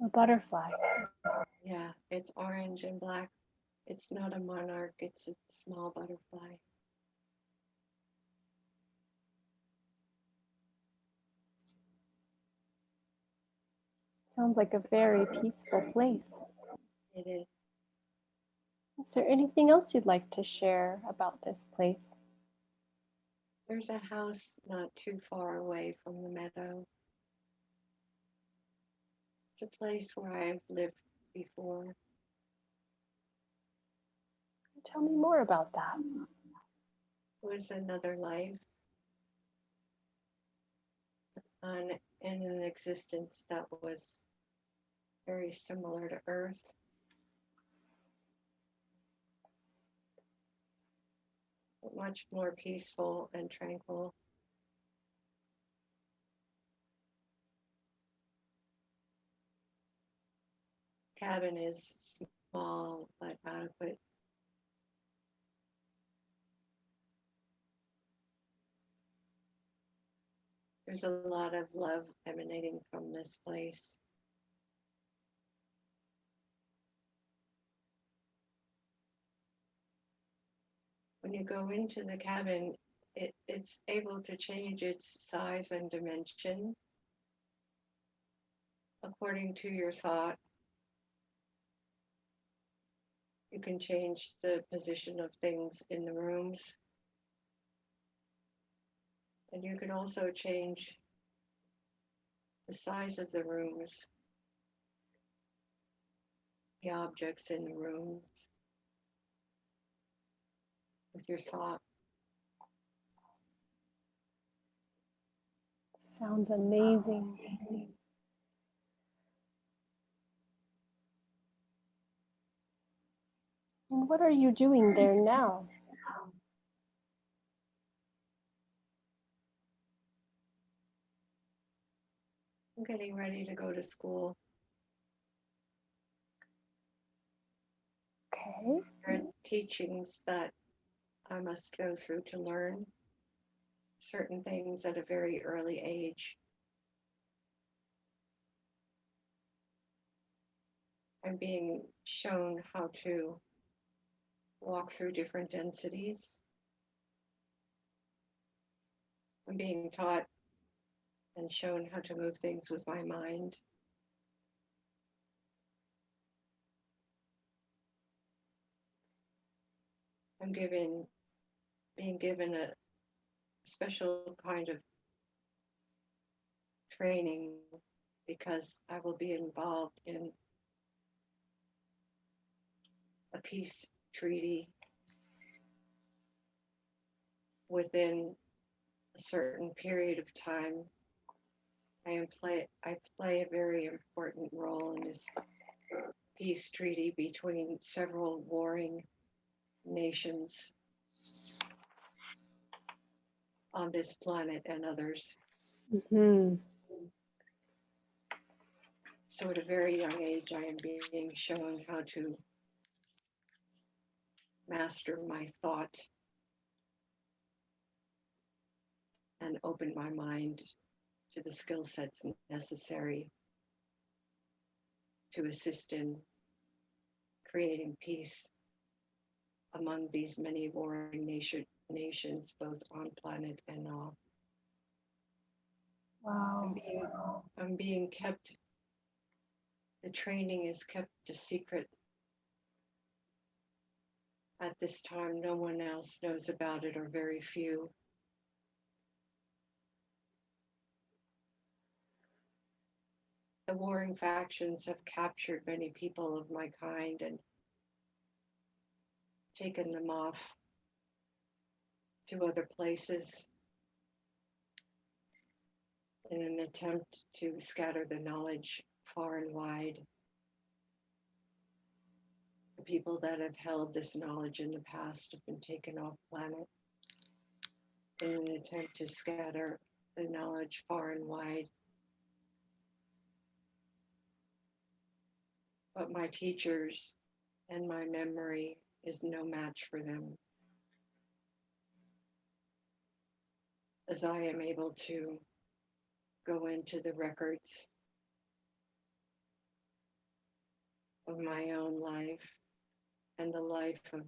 A butterfly. Yeah, it's orange and black. It's not a monarch, it's a small butterfly. Sounds like a very peaceful place. It is. Is there anything else you'd like to share about this place? There's a house not too far away from the meadow. It's a place where I've lived before. Tell me more about that. It was another life on in an existence that was very similar to Earth. But much more peaceful and tranquil. Cabin is small but adequate. There's a lot of love emanating from this place. When you go into the cabin, it's able to change its size and dimension according to your thought. You can change the position of things in the rooms. And you can also change the size of the rooms, the objects in the rooms with your thought. Sounds amazing. And what are you doing there now? I'm getting ready to go to school. Okay. There are teachings that I must go through to learn certain things at a very early age. I'm being shown how to walk through different densities. I'm being taught and shown how to move things with my mind. I'm being given a special kind of training because I will be involved in a peace treaty within a certain period of time. I play a very important role in this peace treaty between several warring nations on this planet and others. Mm-hmm. So at a very young age, I am being shown how to master my thought and open my mind to the skill sets necessary to assist in creating peace among these many warring nations, both on planet and off. I'm Wow. being, I'm being kept, the training is kept a secret. At this time, no one else knows about it, or very few. The warring factions have captured many people of my kind and taken them off to other places in an attempt to scatter the knowledge far and wide. The people that have held this knowledge in the past have been taken off planet in an attempt to scatter the knowledge far and wide. But my teachers and my memory is no match for them, as I am able to go into the records of my own life and the life of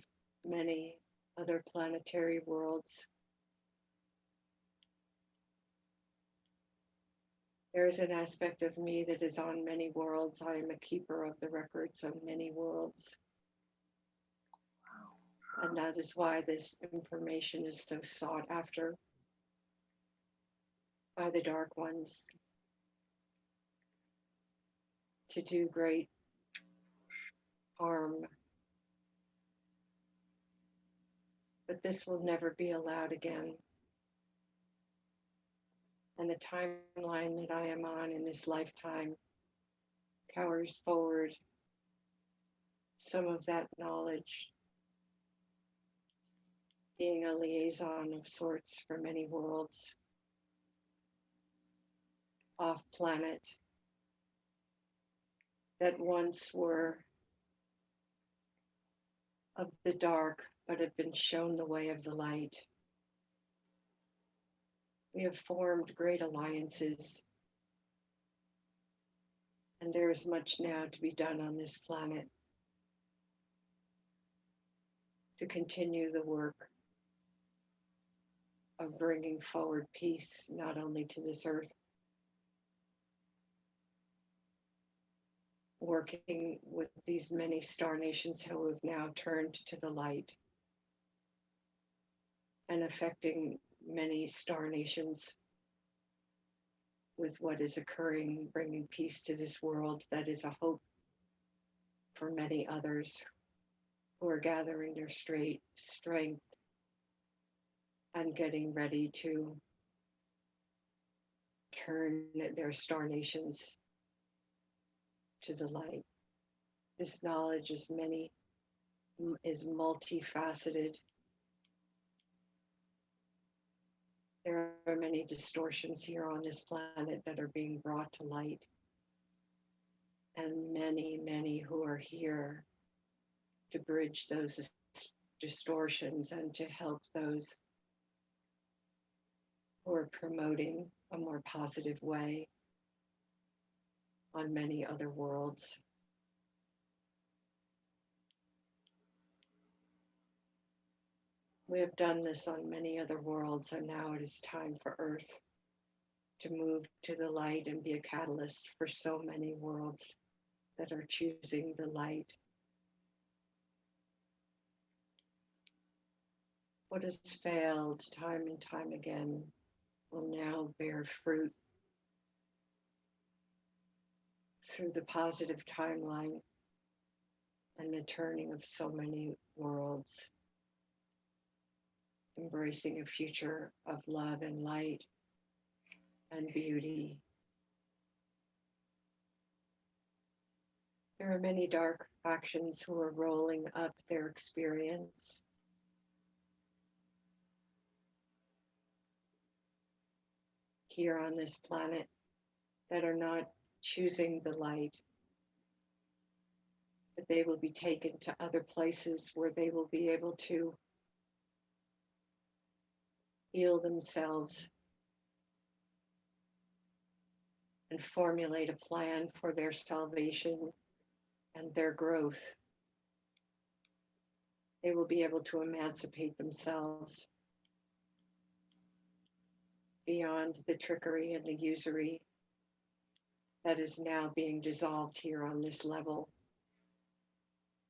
many other planetary worlds. There is an aspect of me that is on many worlds. I am a keeper of the records of many worlds. And that is why this information is so sought after by the dark ones to do great harm. But this will never be allowed again. And the timeline that I am on in this lifetime cowers forward some of that knowledge, being a liaison of sorts for many worlds off planet that once were of the dark but have been shown the way of the light. We have formed great alliances, and there is much now to be done on this planet to continue the work of bringing forward peace, not only to this earth, working with these many star nations who have now turned to the light and affecting many star nations with what is occurring, bringing peace to this world that is a hope for many others who are gathering their strength and getting ready to turn their star nations to the light. This knowledge is multifaceted. There are many distortions here on this planet that are being brought to light. And many who are here to bridge those distortions and to help those who are promoting a more positive way on many other worlds. We have done this on many other worlds, and now it is time for Earth to move to the light and be a catalyst for so many worlds that are choosing the light. What has failed time and time again will now bear fruit through the positive timeline and the turning of so many worlds, embracing a future of love and light and beauty. There are many dark factions who are rolling up their experience. Here on this planet that are not choosing the light, but they will be taken to other places where they will be able to heal themselves and formulate a plan for their salvation and their growth. They will be able to emancipate themselves beyond the trickery and the usury that is now being dissolved here on this level,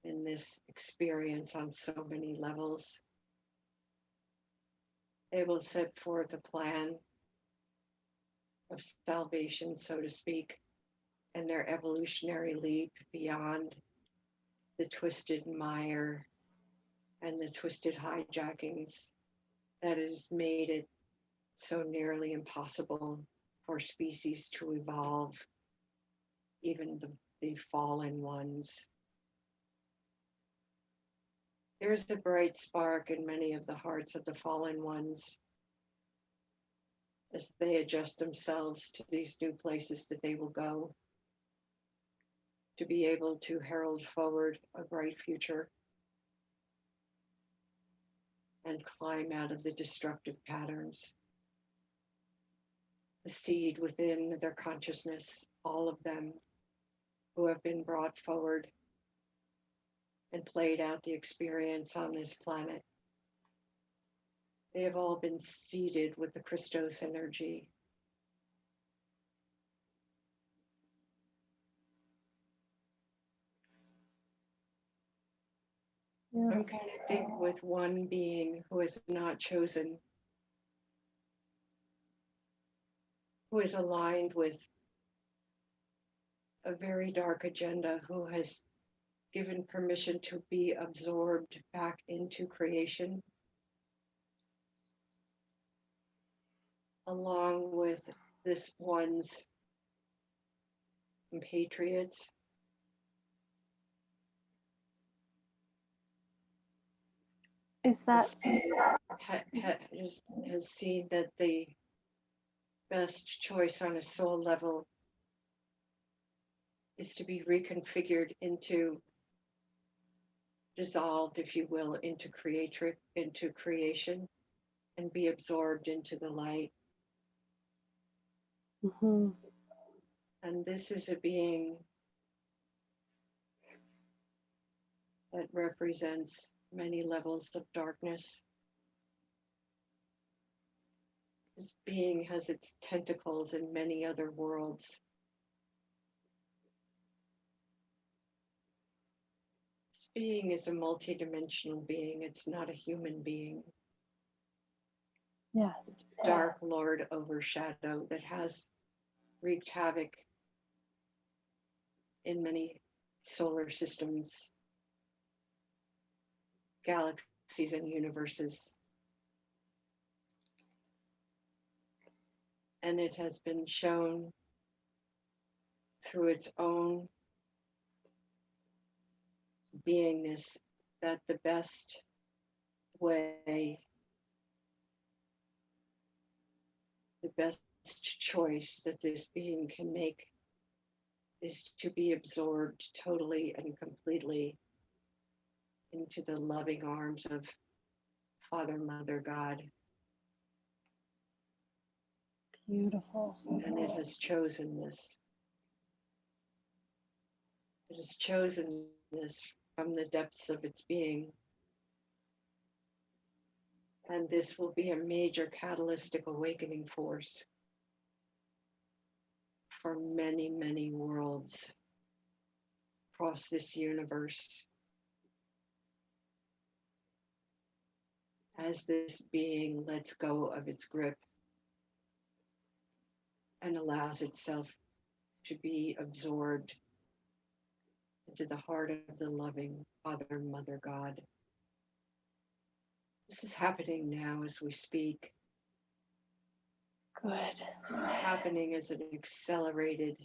in this experience on so many levels. They will set forth a plan of salvation, so to speak, and their evolutionary leap beyond the twisted mire and the twisted hijackings that has made it so nearly impossible for species to evolve, even the fallen ones. There's a bright spark in many of the hearts of the fallen ones as they adjust themselves to these new places that they will go, to be able to herald forward a bright future and climb out of the destructive patterns. The seed within their consciousness, all of them who have been brought forward and played out the experience on this planet. They have all been seeded with the Christos energy. I'm connecting with one being who has not chosen, who is aligned with a very dark agenda, who has given permission to be absorbed back into creation, along with this one's compatriots. Is that Has seen that the best choice on a soul level is to be reconfigured into, dissolved, if you will, into creation, and be absorbed into the light. Mm-hmm. And this is a being that represents many levels of darkness. This being has its tentacles in many other worlds. This being is a multidimensional being. It's not a human being. Yes. It's Dark Lord Overshadow that has wreaked havoc in many solar systems, galaxies, and universes. And it has been shown through its own beingness that the best way, the best choice that this being can make is to be absorbed totally and completely into the loving arms of Father, Mother, God. Beautiful. And it has chosen this. It has chosen this from the depths of its being. And this will be a major catalytic awakening force for many, many worlds across this universe. As this being lets go of its grip and allows itself to be absorbed into the heart of the loving Father, Mother, God. This is happening now as we speak. Good. This is happening as an accelerated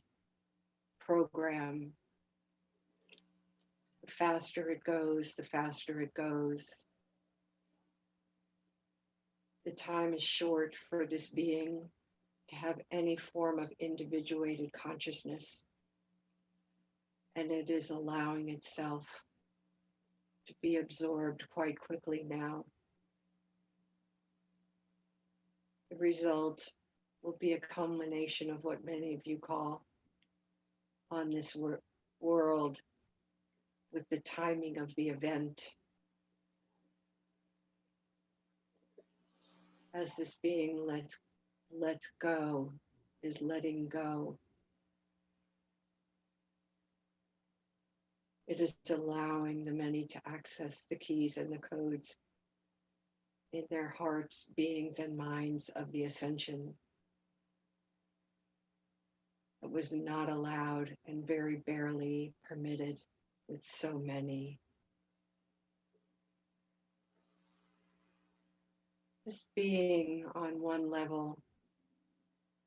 program. The faster it goes, the faster it goes. The time is short for this being to have any form of individuated consciousness. And it is allowing itself to be absorbed quite quickly now. The result will be a culmination of what many of you call on this world with the timing of the event. As this being lets go, is letting go. It is allowing the many to access the keys and the codes in their hearts, beings, and minds of the ascension. It was not allowed and very barely permitted with so many. This being, on one level,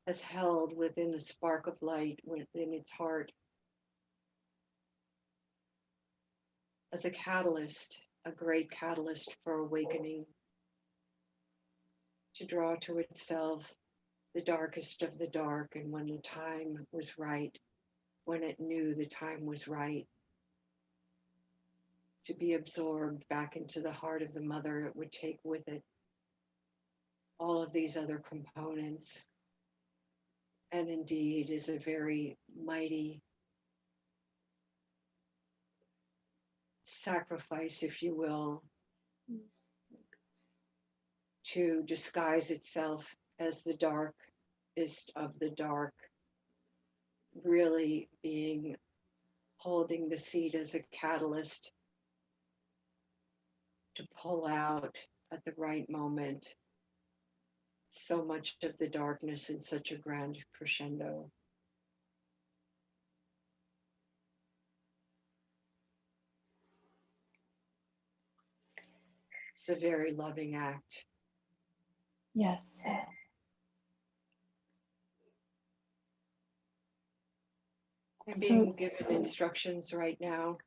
has held within the spark of light within its heart as a catalyst, a great catalyst for awakening, to draw to itself the darkest of the dark, and when the time was right, when it knew the time was right, to be absorbed back into the heart of the mother. It would take with it all of these other components, and indeed is a very mighty sacrifice, if you will, to disguise itself as the darkest of the dark, really being holding the seed as a catalyst to pull out at the right moment so much of the darkness in such a grand crescendo. It's a very loving act. Yes. I'm being given instructions right now.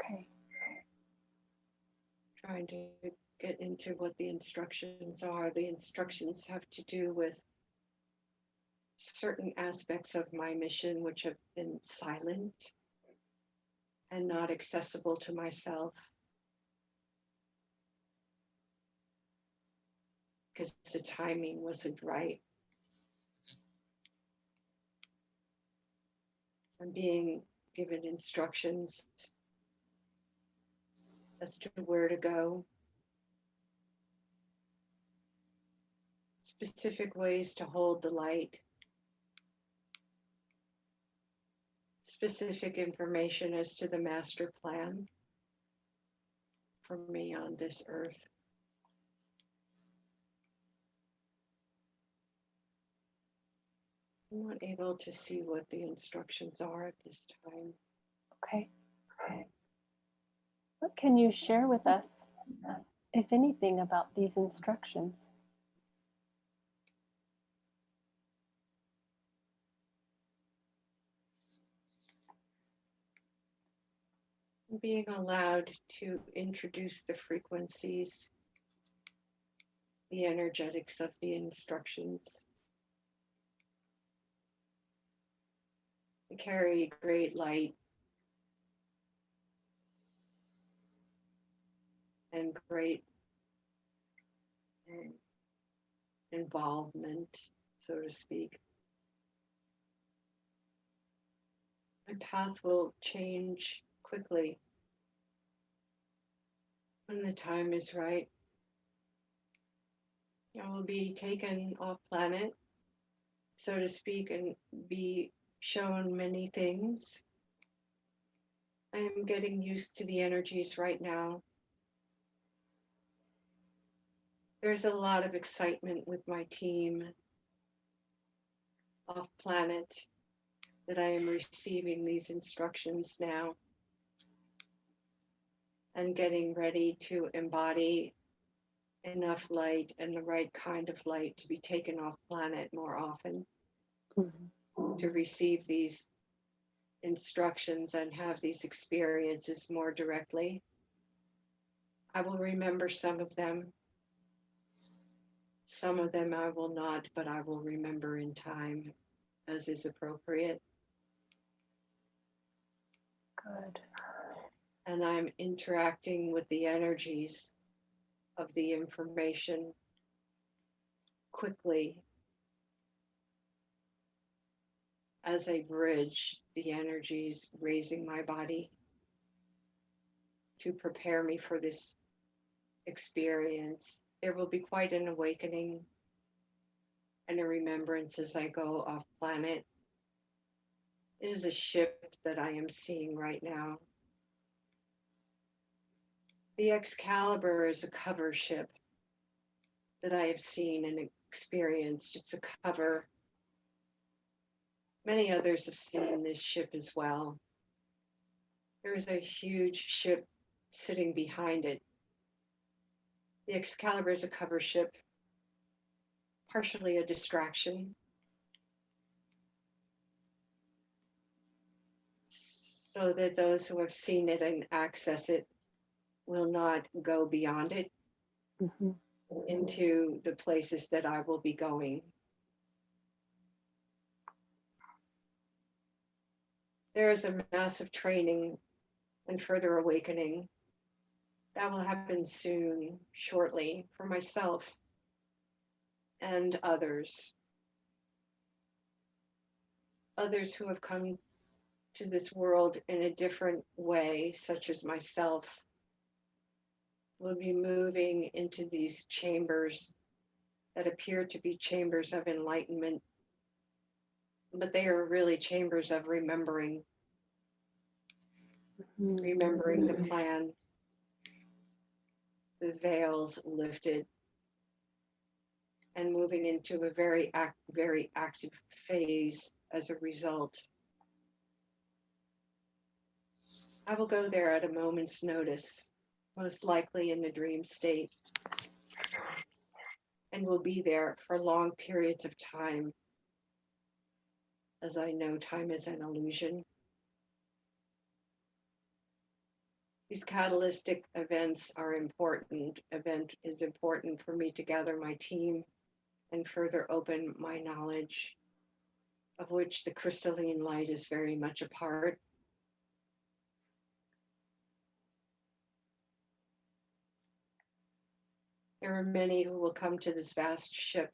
Okay. Trying to get into what the instructions are. The instructions have to do with certain aspects of my mission which have been silent and not accessible to myself because the timing wasn't right. I'm being given instructions as to where to go, specific ways to hold the light, specific information as to the master plan for me on this earth. I'm not able to see what the instructions are at this time. Okay. What can you share with us, if anything, about these instructions? Being allowed to introduce the frequencies, the energetics of the instructions. They carry great light and great involvement, so to speak. My path will change quickly when the time is right. I will be taken off planet, so to speak, and be shown many things. I am getting used to the energies right now. There's a lot of excitement with my team off planet that I am receiving these instructions now and getting ready to embody enough light and the right kind of light to be taken off planet more often, to receive these instructions and have these experiences more directly. I will remember some of them. Some of them I will not, but I will remember in time as is appropriate. Good. And I'm interacting with the energies of the information quickly as I bridge the energies, raising my body to prepare me for this experience. There will be quite an awakening and a remembrance as I go off planet. It is a ship that I am seeing right now. The Excalibur is a cover ship that I have seen and experienced. It's a cover. Many others have seen this ship as well. There is a huge ship sitting behind it. The Excalibur is a cover ship, partially a distraction, so that those who have seen it and access it will not go beyond it into the places that I will be going. There is a massive training and further awakening that will happen soon, shortly, for myself and others. others who have come to this world in a different way, such as myself, will be moving into these chambers that appear to be chambers of enlightenment, but they are really chambers of remembering the plan, the veils lifted, and moving into a very active phase as a result. I will go there at a moment's notice, most likely in the dream state, and will be there for long periods of time, as I know time is an illusion. These catalytic events are important. Event is important for me to gather my team and further open my knowledge, of which the crystalline light is very much a part. There are many who will come to this vast ship.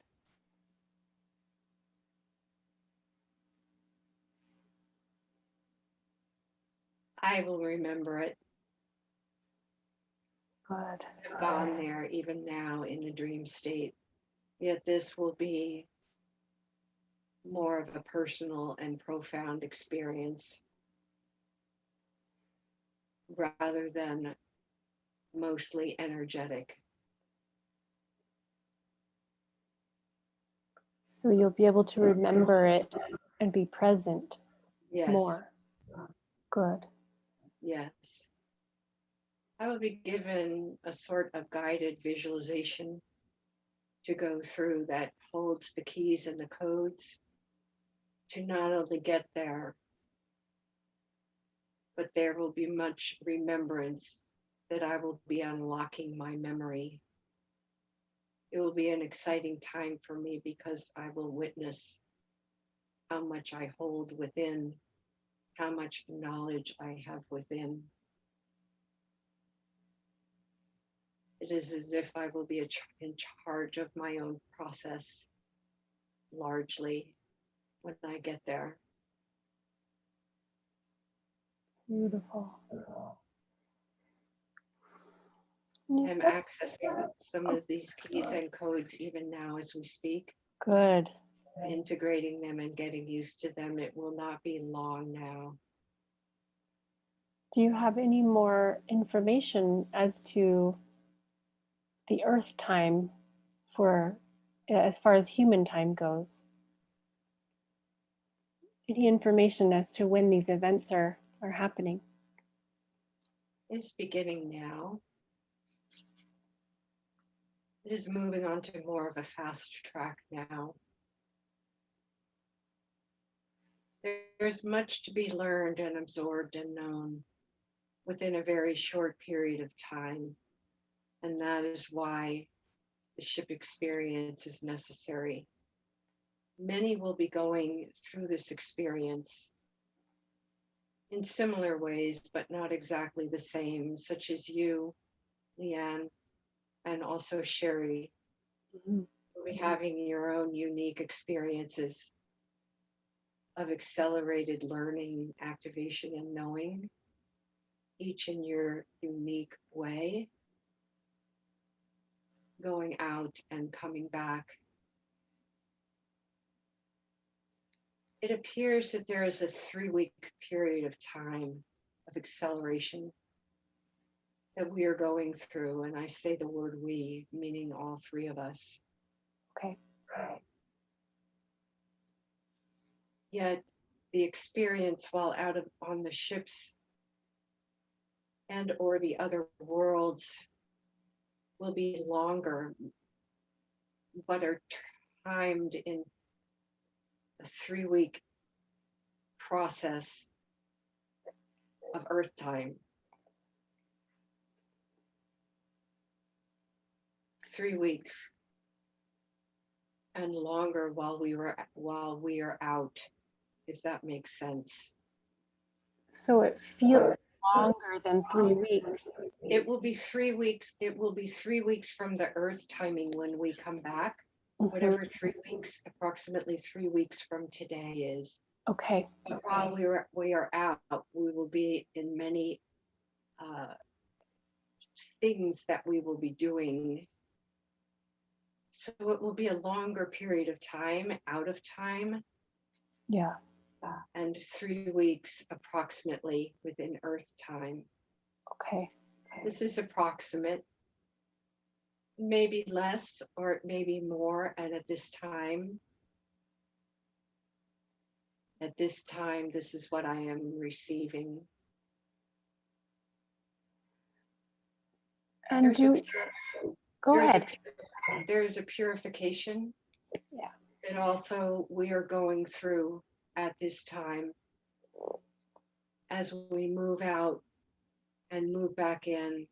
I will remember it. Good. I've gone there even now in the dream state. Yet this will be more of a personal and profound experience rather than mostly energetic. So you'll be able to remember it and be present more. Good. Yes. I will be given a sort of guided visualization to go through that holds the keys and the codes to not only get there, but there will be much remembrance that I will be unlocking my memory. It will be an exciting time for me because I will witness how much I hold within, how much knowledge I have within. It is as if I will be in charge of my own process, largely, when I get there. Beautiful. I'm accessing some of these keys and codes even now as we speak. Good. Integrating them and getting used to them. It will not be long now. Do you have any more information as to the Earth time for, as far as human time goes? Any information as to when these events are happening? It's beginning now. It is moving on to more of a fast track now. There's much to be learned and absorbed and known within a very short period of time. And that is why the ship experience is necessary. Many will be going through this experience in similar ways, but not exactly the same, such as you, Leanne, and also Sherry. You'll be having your own unique experiences of accelerated learning, activation, and knowing, each in your unique way, going out and coming back. It appears that there is a 3-week period of time of acceleration that we are going through, and I say the word we, meaning all three of us. Okay. Yet the experience while out on the ships and or the other worlds will be longer, but are timed in a 3-week process of Earth time. 3 weeks and longer while we are out, if that makes sense. So it feels longer than 3 weeks. It will be 3 weeks. It will be 3 weeks from the Earth timing when we come back. Whatever 3 weeks, approximately 3 weeks from today is. Okay. But while we are out, we will be in many things that we will be doing. So it will be a longer period of time, out of time. Yeah. And 3 weeks approximately within Earth time. Okay. This is approximate, maybe less or it may be more. And at this time, this is what I am receiving. And go ahead. There's a purification. Yeah. That also we are going through at this time as we move out and move back in.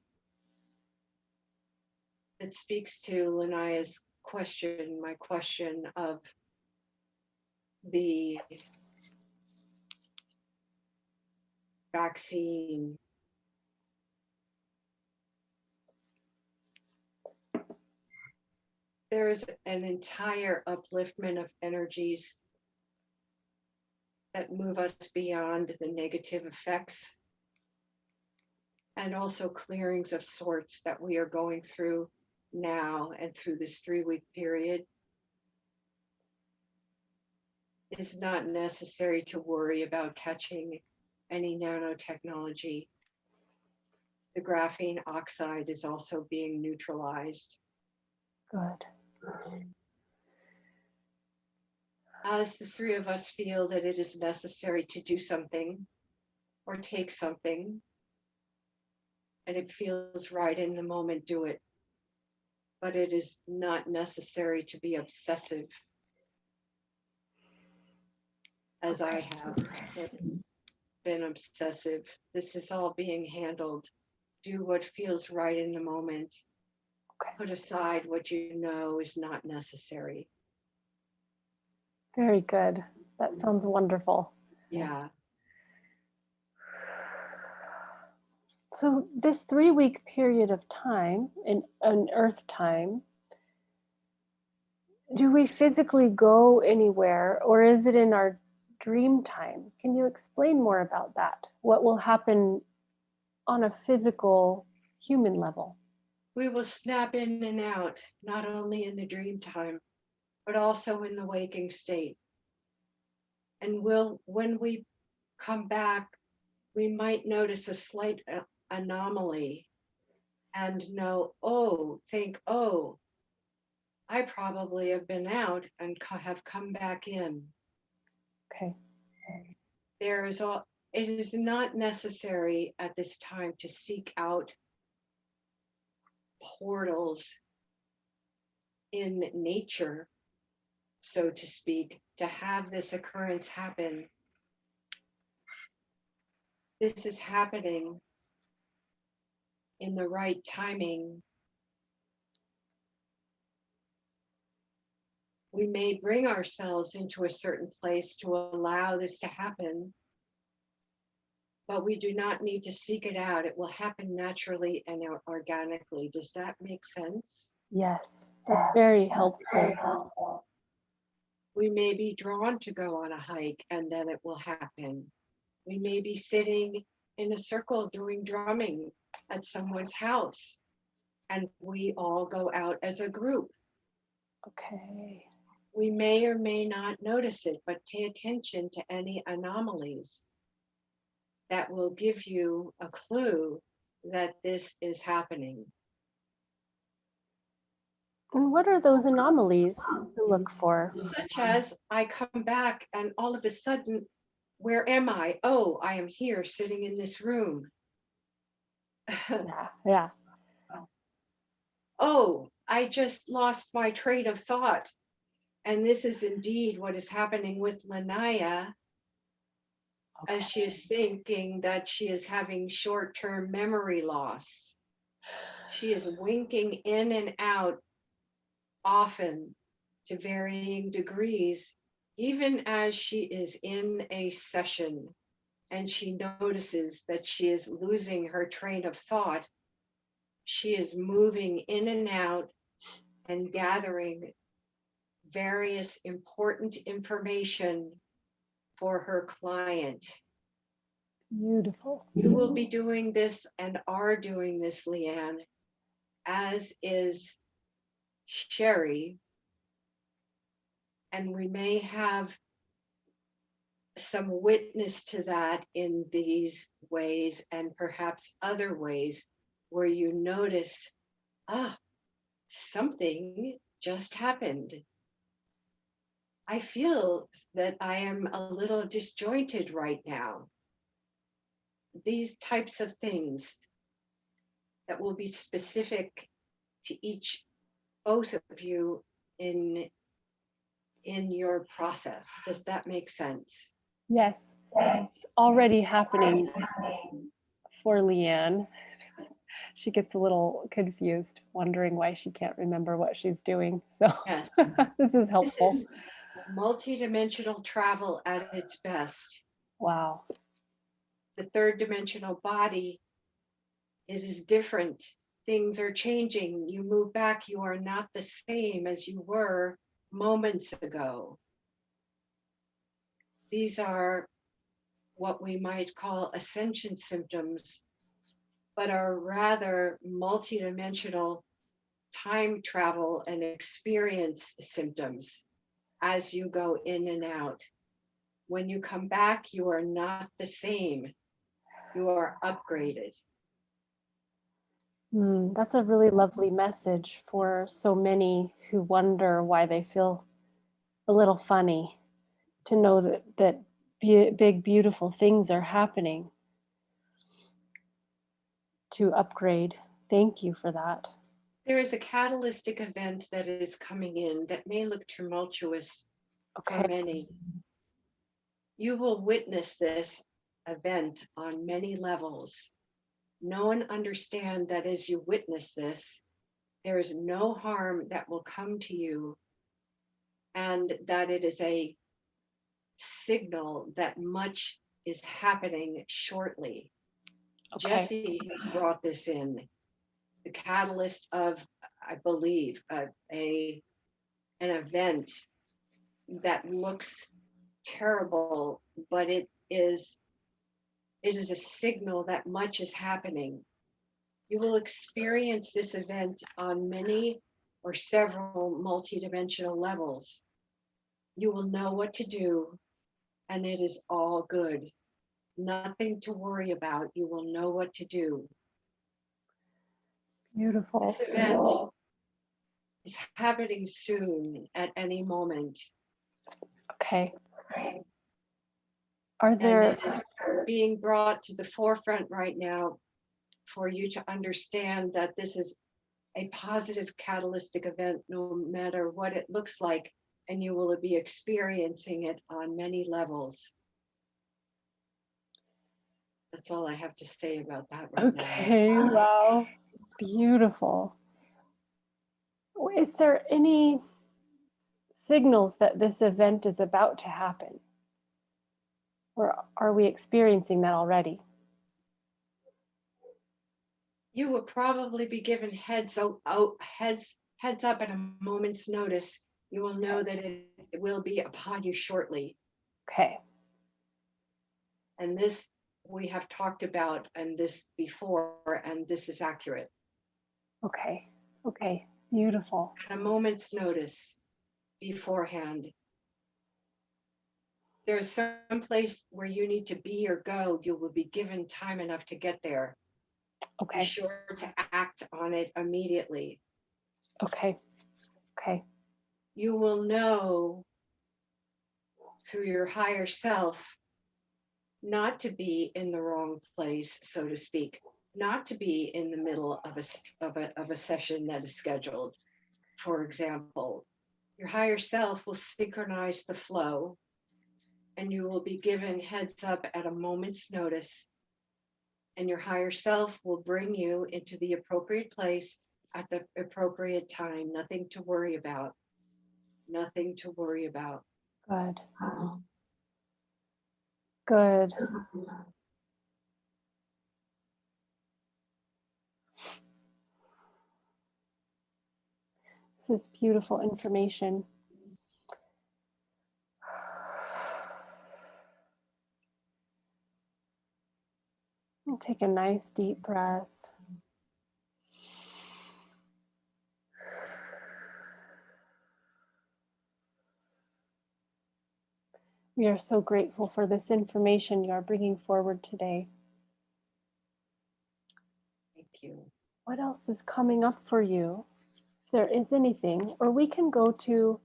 It speaks to Lanaya's question, my question of the vaccine. There is an entire upliftment of energies that move us beyond the negative effects, and also clearings of sorts that we are going through now and through this 3-week period. It is not necessary to worry about catching any nanotechnology. The graphene oxide is also being neutralized. Good. As the three of us feel that it is necessary to do something or take something, and it feels right in the moment, do it. But it is not necessary to be obsessive, as I have been obsessive. This is all being handled. Do what feels right in the moment. Okay. Put aside what you know is not necessary. Very good. That sounds wonderful. Yeah. So this 3-week period of time in Earth time, do we physically go anywhere, or is it in our dream time? Can you explain more about that? What will happen on a physical human level? We will snap in and out, not only in the dream time, but also in the waking state. And when we come back, we might notice a slight anomaly and know, oh, I probably have been out and have come back in. Okay. It is not necessary at this time to seek out portals in nature, so to speak, to have this occurrence happen. This is happening in the right timing. We may bring ourselves into a certain place to allow this to happen, but we do not need to seek it out. It will happen naturally and organically. Does that make sense? Yes, that's very helpful. We may be drawn to go on a hike and then it will happen. We may be sitting in a circle doing drumming at someone's house and we all go out as a group. Okay. We may or may not notice it, but pay attention to any anomalies that will give you a clue that this is happening. And what are those anomalies to look for? Such as I come back and all of a sudden, where am I? Oh, I am here sitting in this room. Yeah. Oh, I just lost my train of thought. And this is indeed what is happening with Lanaya, as she is thinking that she is having short-term memory loss. She is winking in and out often to varying degrees, even as she is in a session and she notices that she is losing her train of thought. She is moving in and out and gathering various important information for her client. Beautiful. You will be doing this and are doing this, Leanne, as is Sherry. And we may have some witness to that in these ways and perhaps other ways where you notice, something just happened. I feel that I am a little disjointed right now. These types of things that will be specific to both of you in your process. Does that make sense? Yes, it's already happening for Leanne. She gets a little confused, wondering why she can't remember what she's doing. So Yes. this is helpful. This is multidimensional travel at its best. Wow. The third dimensional body, it is different. Things are changing. You move back, you are not the same as you were moments ago. These are what we might call ascension symptoms, but are rather multidimensional time travel and experience symptoms as you go in and out. When you come back, you are not the same. You are upgraded. That's a really lovely message for so many who wonder why they feel a little funny, to know that big, beautiful things are happening to upgrade. Thank you for that. There is a catalystic event that is coming in that may look tumultuous Okay. for many. You will witness this event on many levels. Know and understand that as you witness this, there is no harm that will come to you, and that it is a signal that much is happening shortly. Okay. Jesse has brought this in, the catalyst of, I believe, an event that looks terrible, but it is a signal that much is happening. You will experience this event on many or several multidimensional levels. You will know what to do, and it is all good. Nothing to worry about. You will know what to do. Beautiful. This event is happening soon at any moment. Okay. Are And there it is being brought to the forefront right now for you to understand that this is a positive catalytic event, no matter what it looks like, and you will be experiencing it on many levels. That's all I have to say about that right now. Okay, wow. Beautiful. Is there any signals that this event is about to happen? Or are we experiencing that already? You will probably be given heads up at a moment's notice. You will know that it will be upon you shortly. Okay. And this we have talked about and this before, and this is accurate. Okay. Okay. Beautiful. At a moment's notice beforehand. There's some place where you need to be or go. You will be given time enough to get there. Okay. Be sure to act on it immediately. Okay. Okay. You will know through your higher self not to be in the wrong place, so to speak, not to be in the middle of a session that is scheduled. For example, your higher self will synchronize the flow, and you will be given heads up at a moment's notice, and your higher self will bring you into the appropriate place at the appropriate time. Nothing to worry about. Nothing to worry about. Good. Good. This is beautiful information. And take a nice deep breath. We are so grateful for this information you are bringing forward today. Thank you. What else is coming up for you? If there is anything, or we can go to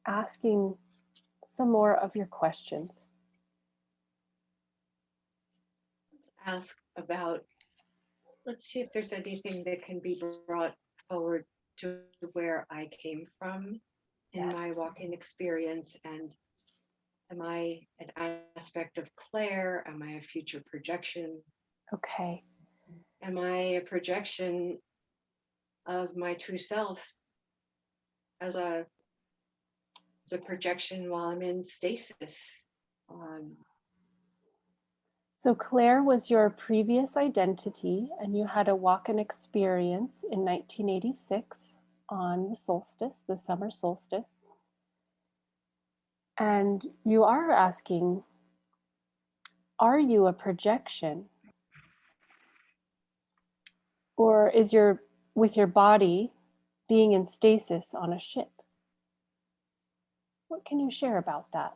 asking some more of your questions. Let's ask about, let's see if there's anything that can be brought forward to where I came from in my walking experience. And am I an aspect of Claire? Am I a future projection? Okay. Am I a projection of my true self as a projection while I'm in stasis? So Claire was your previous identity, and you had a walk-in experience in 1986 on the solstice, the summer solstice. And you are asking, are you a projection? Or is with your body being in stasis on a ship? What can you share about that?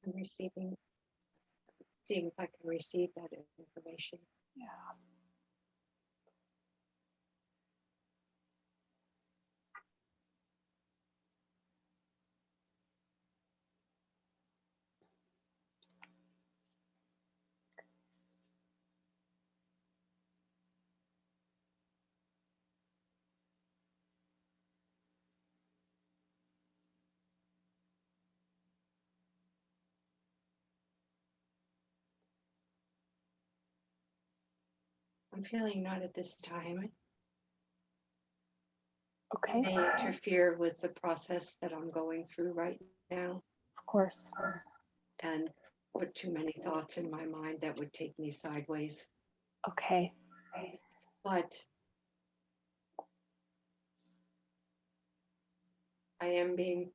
I'm receiving, seeing if I can receive that information. Yeah. I'm feeling not at this time. Okay. May interfere with the process that I'm going through right now. Of course. And put too many thoughts in my mind that would take me sideways. Okay. But I am being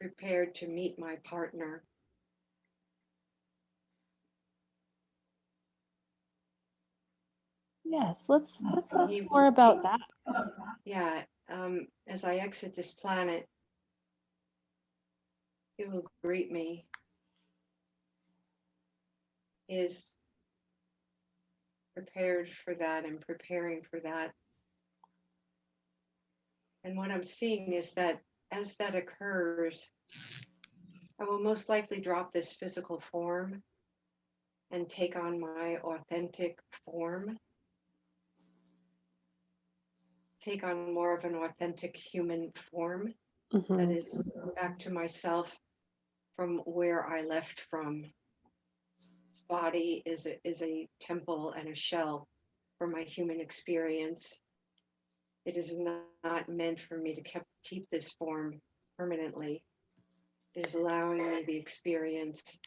prepared to meet my partner. Yes, let's ask more about that. Yeah, as I exit this planet, he will greet me. Is prepared for that and preparing for that. And what I'm seeing is that as that occurs, I will most likely drop this physical form and take on my authentic form, take on more of an authentic human form that is back to myself from where I left from. This body is a temple and a shell for my human experience. It is not meant for me to keep this form permanently. It is allowing me the experience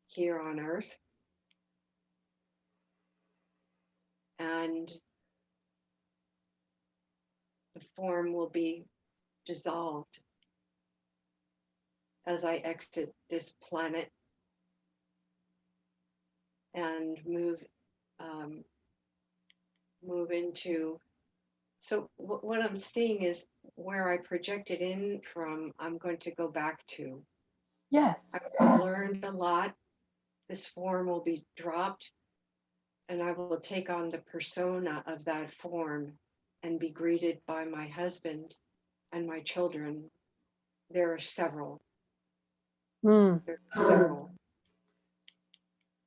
here on Earth. And the form will be dissolved as I exit this planet and move into. So what I'm seeing is where I projected in from, I'm going to go back to. Yes. I've learned a lot. This form will be dropped, and I will take on the persona of that form and be greeted by my husband and my children. There are several. There are several.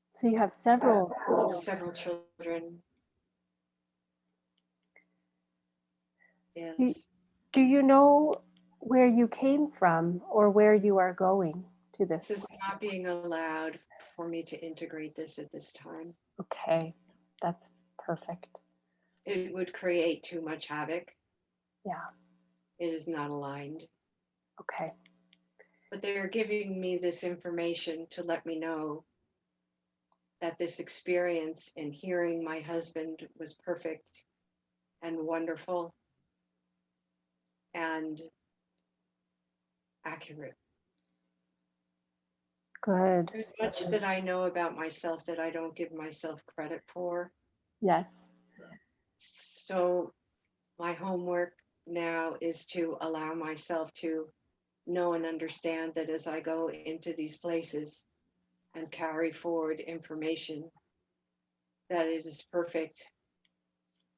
So you have several children. Yes. Do you know where you came from or where you are going to this? This is not being allowed for me to integrate this at this time. Okay, that's perfect. it would create too much havoc. Yeah. It is not aligned. Okay. But they are giving me this information to let me know that this experience in hearing my husband was perfect and wonderful and accurate. Good. There's much that I know about myself that I don't give myself credit for. Yes. So my homework now is to allow myself to know and understand that as I go into these places and carry forward information, that it is perfect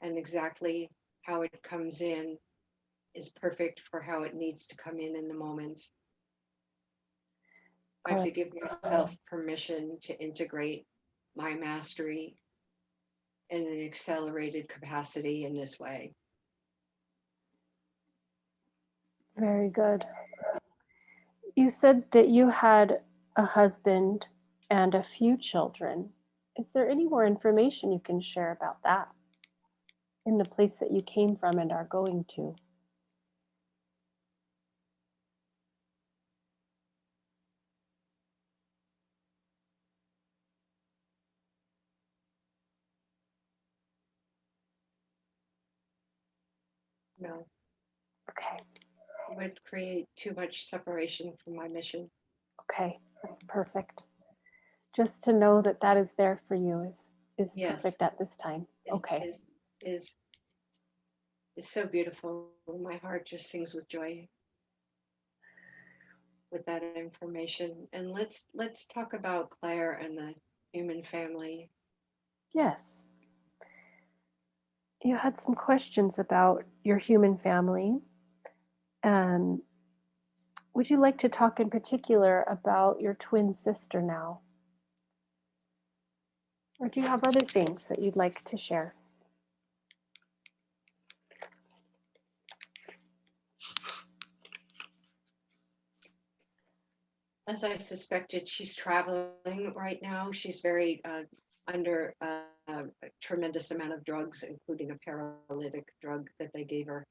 and exactly how it comes in is perfect for how it needs to come in the moment. I have to Good. give myself permission to integrate my mastery in an accelerated capacity in this way. Very good. You said that you had a husband and a few children. Is there any more information you can share about that in the place that you came from and are going to? No, Okay. it would create too much separation from my mission. Okay. That's perfect. Just to know that that is there for you is Yes, perfect at this time. is Okay. is is is so beautiful. My heart just sings with joy with that information. And let's talk about Claire and the human family. Yes. You had some questions about your human family. Um, would you like to talk in particular about your twin sister now? Or do you have other things that you'd like to share? As I suspected, she's traveling right now. She's very under a tremendous amount of drugs, including a paralytic drug that they gave her.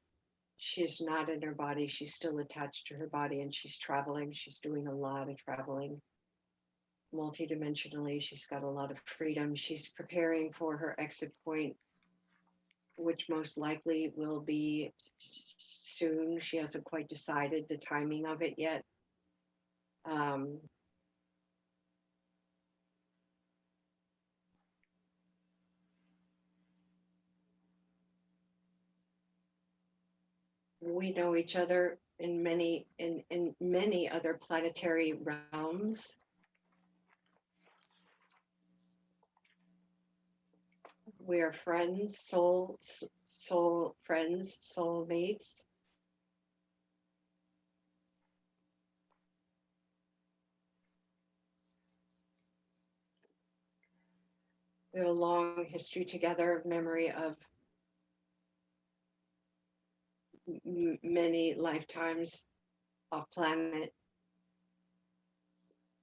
She's not in her body. She's still attached to her body and she's traveling. She's doing a lot of traveling multidimensionally. She's got a lot of freedom. She's preparing for her exit point, which most likely will be soon. She hasn't quite decided the timing of it yet. Um, we know each other in many other planetary realms. We are friends, soul friends, soulmates. We have a long history together of memory of many lifetimes off planet,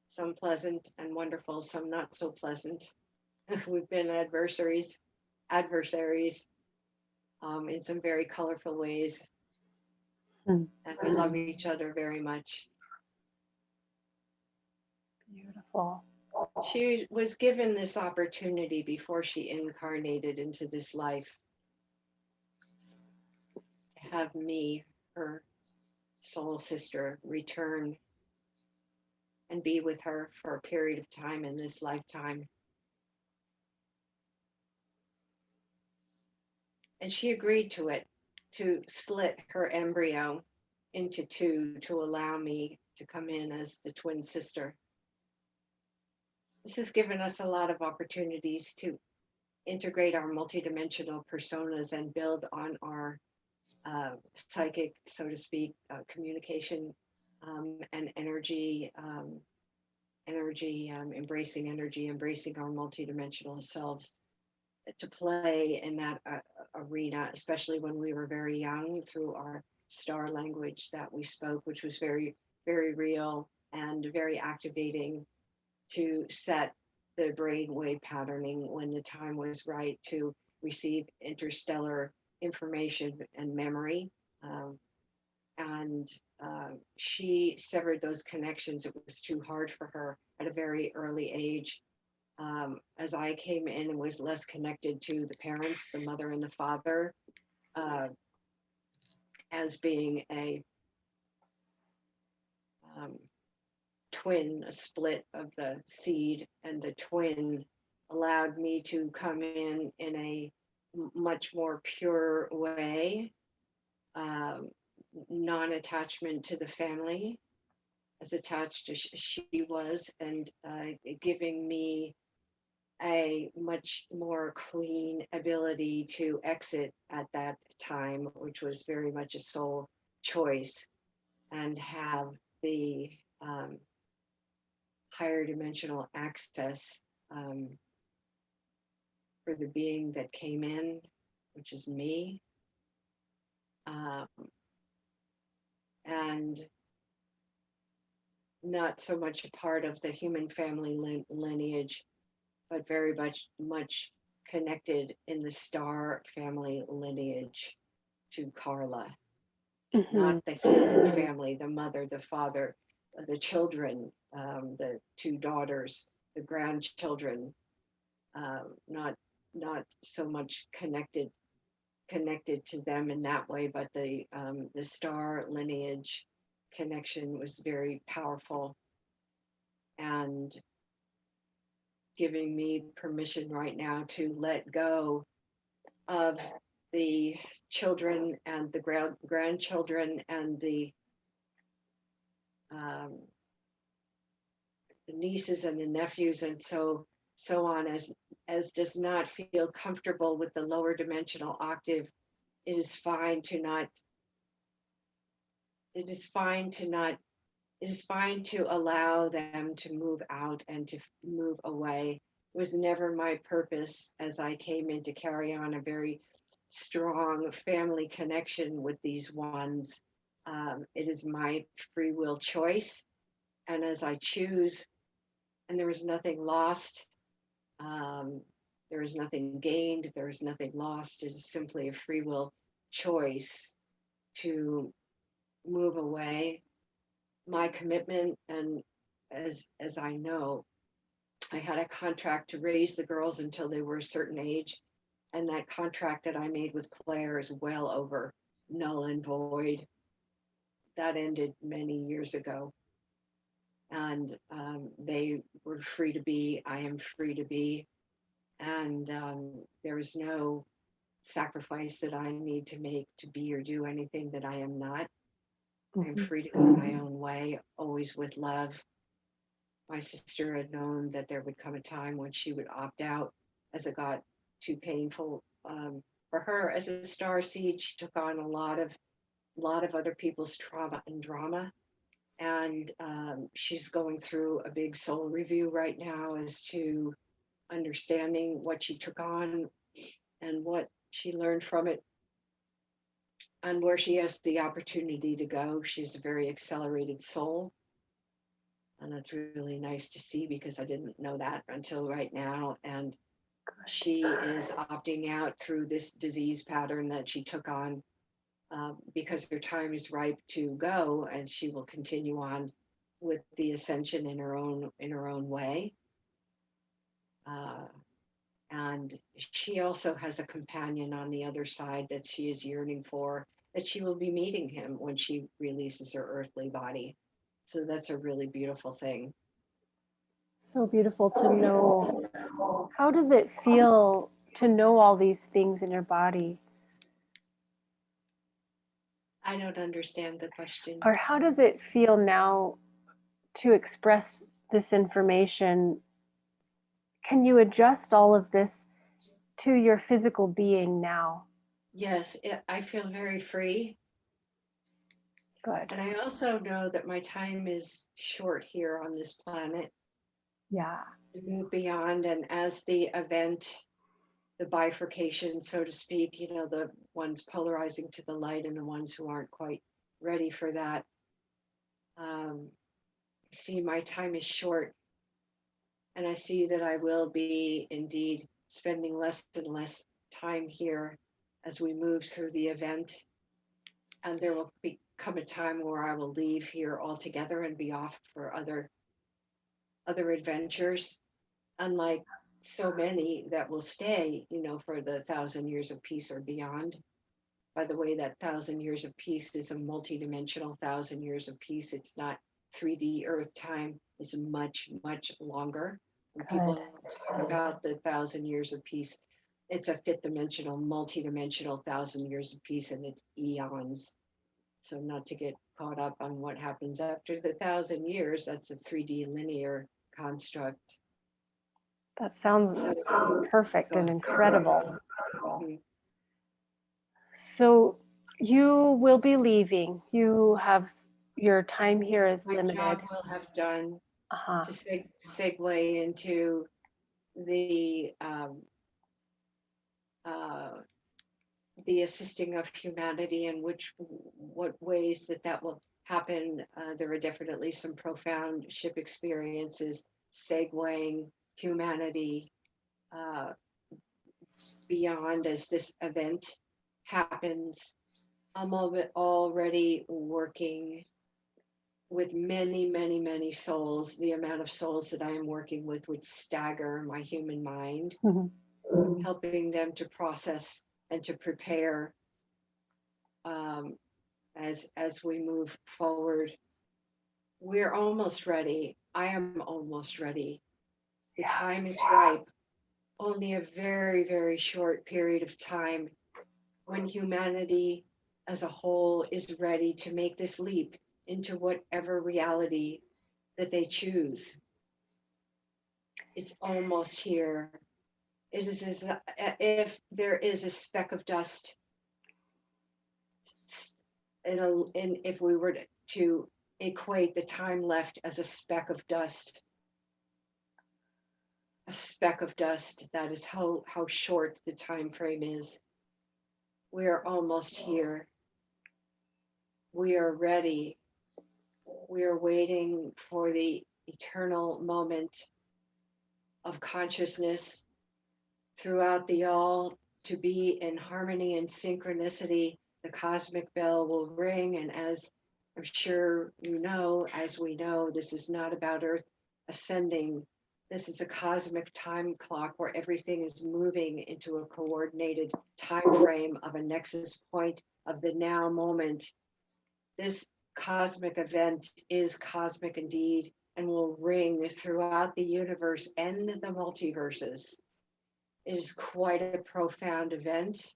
some pleasant and wonderful, some not so pleasant. We've been adversaries in some very colorful ways, and we love each other very much. Beautiful. She was given this opportunity before she incarnated into this life to have me, her soul sister, return and be with her for a period of time in this lifetime. And she agreed to it, to split her embryo into two to allow me to come in as the twin sister. This has given us a lot of opportunities to integrate our multidimensional personas and build on our psychic, so to speak, communication and embracing our multidimensional selves to play in that arena, especially when we were very young, through our star language that we spoke, which was very, very real and very activating to set the brainwave patterning when the time was right to receive interstellar information and memory. And she severed those connections. It was too hard for her at a very early age. As I came in and was less connected to the parents, the mother and the father, as being a twin, a split of the seed, and the twin allowed me to come in a much more pure way, non-attachment to the family, as attached as she was, and giving me a much more clean ability to exit at that time, which was very much a soul choice, and have the higher dimensional access for the being that came in, which is me. And not so much a part of the human family lineage, but very much connected in the star family lineage to Carla. Not the human family, the mother, the father, the children, the two daughters, the grandchildren, not so much connected to them in that way, but the star lineage connection was very powerful, and giving me permission right now to let go of the children and the grandchildren and the nieces and the nephews and so on, as does not feel comfortable with the lower dimensional octave. It is fine to allow them to move out and to move away. It was never my purpose, as I came in, to carry on a very strong family connection with these ones. It is my free will choice, and as I choose, and there is nothing lost, there is nothing gained, there is nothing lost. It is simply a free will choice to move away. My commitment, and as I know, I had a contract to raise the girls until they were a certain age, and that contract that I made with Claire is well over null and void. That ended many years ago, and they were free to be. I am free to be, and there is no sacrifice that I need to make to be or do anything that I am not. I'm free to go my own way, always with love. My sister had known that there would come a time when she would opt out, as it got too painful for her. As a star seed, she took on a lot of other people's trauma and drama, and she's going through a big soul review right now as to understanding what she took on and what she learned from it, and where she has the opportunity to go. She's a very accelerated soul. And that's really nice to see, because I didn't know that until right now. And she is opting out through this disease pattern that she took on, because her time is ripe to go, and she will continue on with the ascension in her own way. And she also has a companion on the other side that she is yearning for, that she will be meeting him when she releases her earthly body. So that's a really beautiful thing. So beautiful to know. How does it feel to know all these things in your body? I don't understand the question. Or how does it feel now to express this information? Can you adjust all of this to your physical being now? Yes, I feel very free. Good. And I also know that my time is short here on this planet. Yeah. To move beyond, and as the event, the bifurcation, so to speak, the ones polarizing to the light and the ones who aren't quite ready for that. See, my time is short, and I see that I will be indeed spending less and less time here as we move through the event. And there will come a time where I will leave here altogether and be off for other adventures, unlike so many that will stay, for the 1,000 years of peace or beyond. By the way, that 1,000 years of peace is a multidimensional 1,000 years of peace. It's not 3D Earth time. It's much, much longer. When people talk about the 1,000 years of peace, it's a fifth dimensional, multidimensional 1,000 years of peace, and it's eons. So not to get caught up on what happens after the 1,000 years, that's a 3D linear construct. That sounds perfect and incredible. So you will be leaving. You have your time here is limited. My job will have done Uh-huh. to segue into the assisting of humanity and what ways that will happen. There are definitely some profound ship experiences segueing humanity beyond as this event happens. I'm already working with many, many, many souls. The amount of souls that I am working with would stagger my human mind, helping them to process and to prepare as we move forward. We're almost ready. I am almost ready. The time is ripe. Only a very, very short period of time when humanity as a whole is ready to make this leap into whatever reality that they choose. It's almost here. It is as if there is a speck of dust, and if we were to equate the time left as a speck of dust, that is how short the time frame is. We are almost here. We are ready. We are waiting for the eternal moment of consciousness throughout the all to be in harmony and synchronicity. The cosmic bell will ring, and as I'm sure as we know, this is not about Earth ascending. This is a cosmic time clock where everything is moving into a coordinated time frame of a nexus point of the now moment. This cosmic event is cosmic indeed and will ring throughout the universe and the multiverses. It is quite a profound event,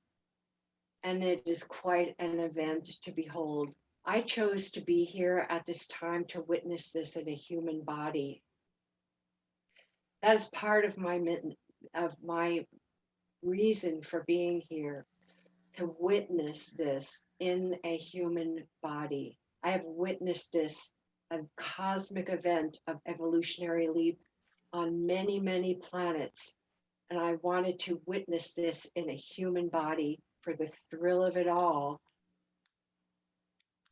and it is quite an event to behold. I chose to be here at this time to witness this in a human body. That is part of my reason for being here, to witness this in a human body. I have witnessed this, a cosmic event of evolutionary leap on many, many planets. And I wanted to witness this in a human body for the thrill of it all,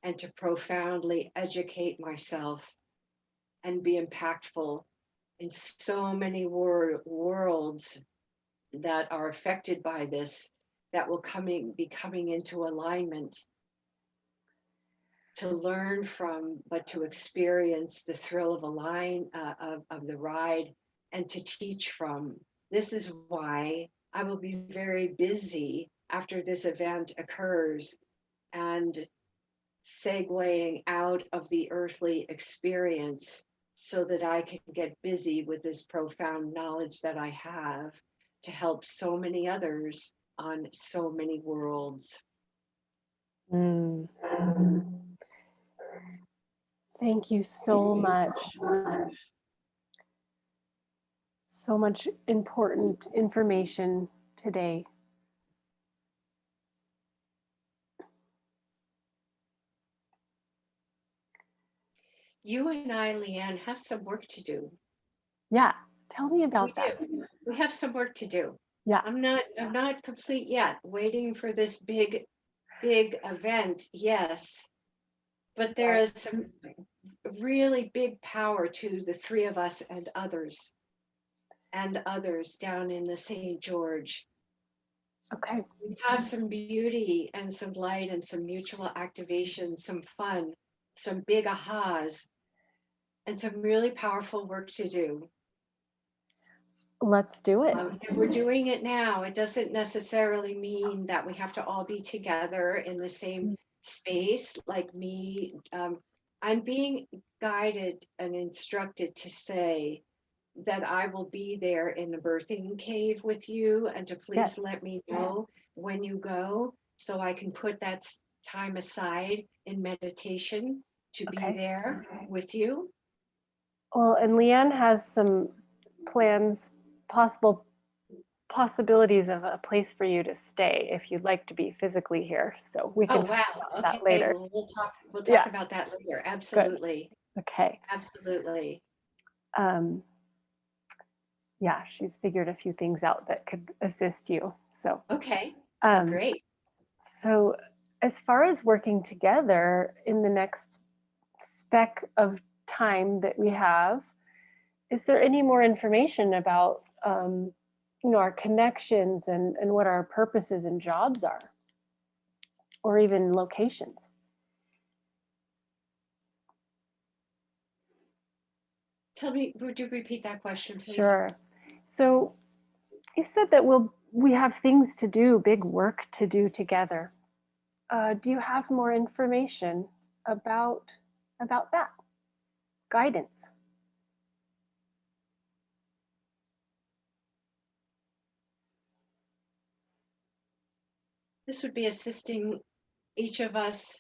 and to profoundly educate myself and be impactful in so many worlds that are affected by this, that will be coming into alignment, to learn from, but to experience the thrill of of the ride, and to teach from. This is why I will be very busy after this event occurs, and segueing out of the earthly experience so that I can get busy with this profound knowledge that I have to help so many others on so many worlds. Thank you so much. So much important information today. You and I, Leanne, have some work to do. Yeah, tell me about that. We have some work to do. Yeah. I'm not complete yet, waiting for this big event, yes. But there is some really big power to the three of us and others down in the St. George. Okay. We have some beauty and some light and some mutual activation, some fun, some big ahas, and some really powerful work to do. Let's do it. And we're doing it now. It doesn't necessarily mean that we have to all be together in the same space like me. I'm being guided and instructed to say that I will be there in the birthing cave with you and to please Yes. let me know when you go so I can put that time aside in meditation to be Okay. there with you. Well, and Leanne has some plans, possibilities of a place for you to stay if you'd like to be physically here. So we Oh can wow. talk about that Okay. later. Well, we'll Yeah. talk about that later. Good. Absolutely. Okay. Absolutely. Yeah, she's figured a few things out that could assist you. So Okay. Great. So as far as working together in the next speck of time that we have, is there any more information about our connections and what our purposes and jobs are, or even locations? Tell me, would you repeat that question, please? Sure. So you said that we have things to do, big work to do together. Do you have more information about that guidance? This would be assisting each of us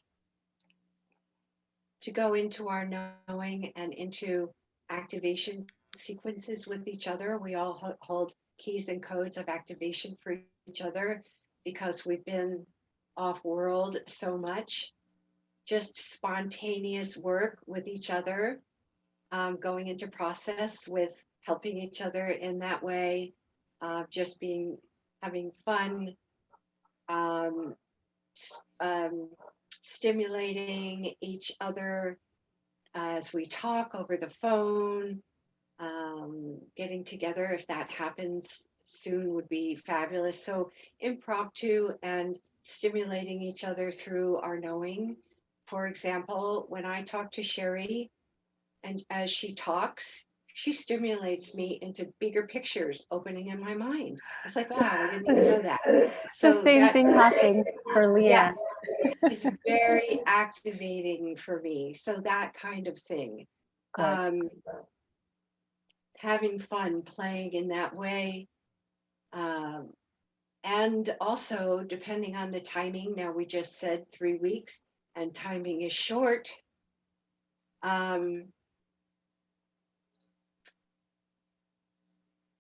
to go into our knowing and into activation sequences with each other. We all hold keys and codes of activation for each other because we've been off world so much. Just spontaneous work with each other, going into process with helping each other in that way, just having fun, um, stimulating each other as we talk over the phone, getting together if that happens soon would be fabulous. So impromptu and stimulating each other through our knowing. For example, when I talk to Sherry and as she talks, she stimulates me into bigger pictures opening in my mind. It's like, wow, I didn't even know that. So the same thing happens for Leanne. Yeah, it's very activating for me. So that kind of thing. Good. Having fun playing in that way. And also, depending on the timing, now we just said 3 weeks and timing is short.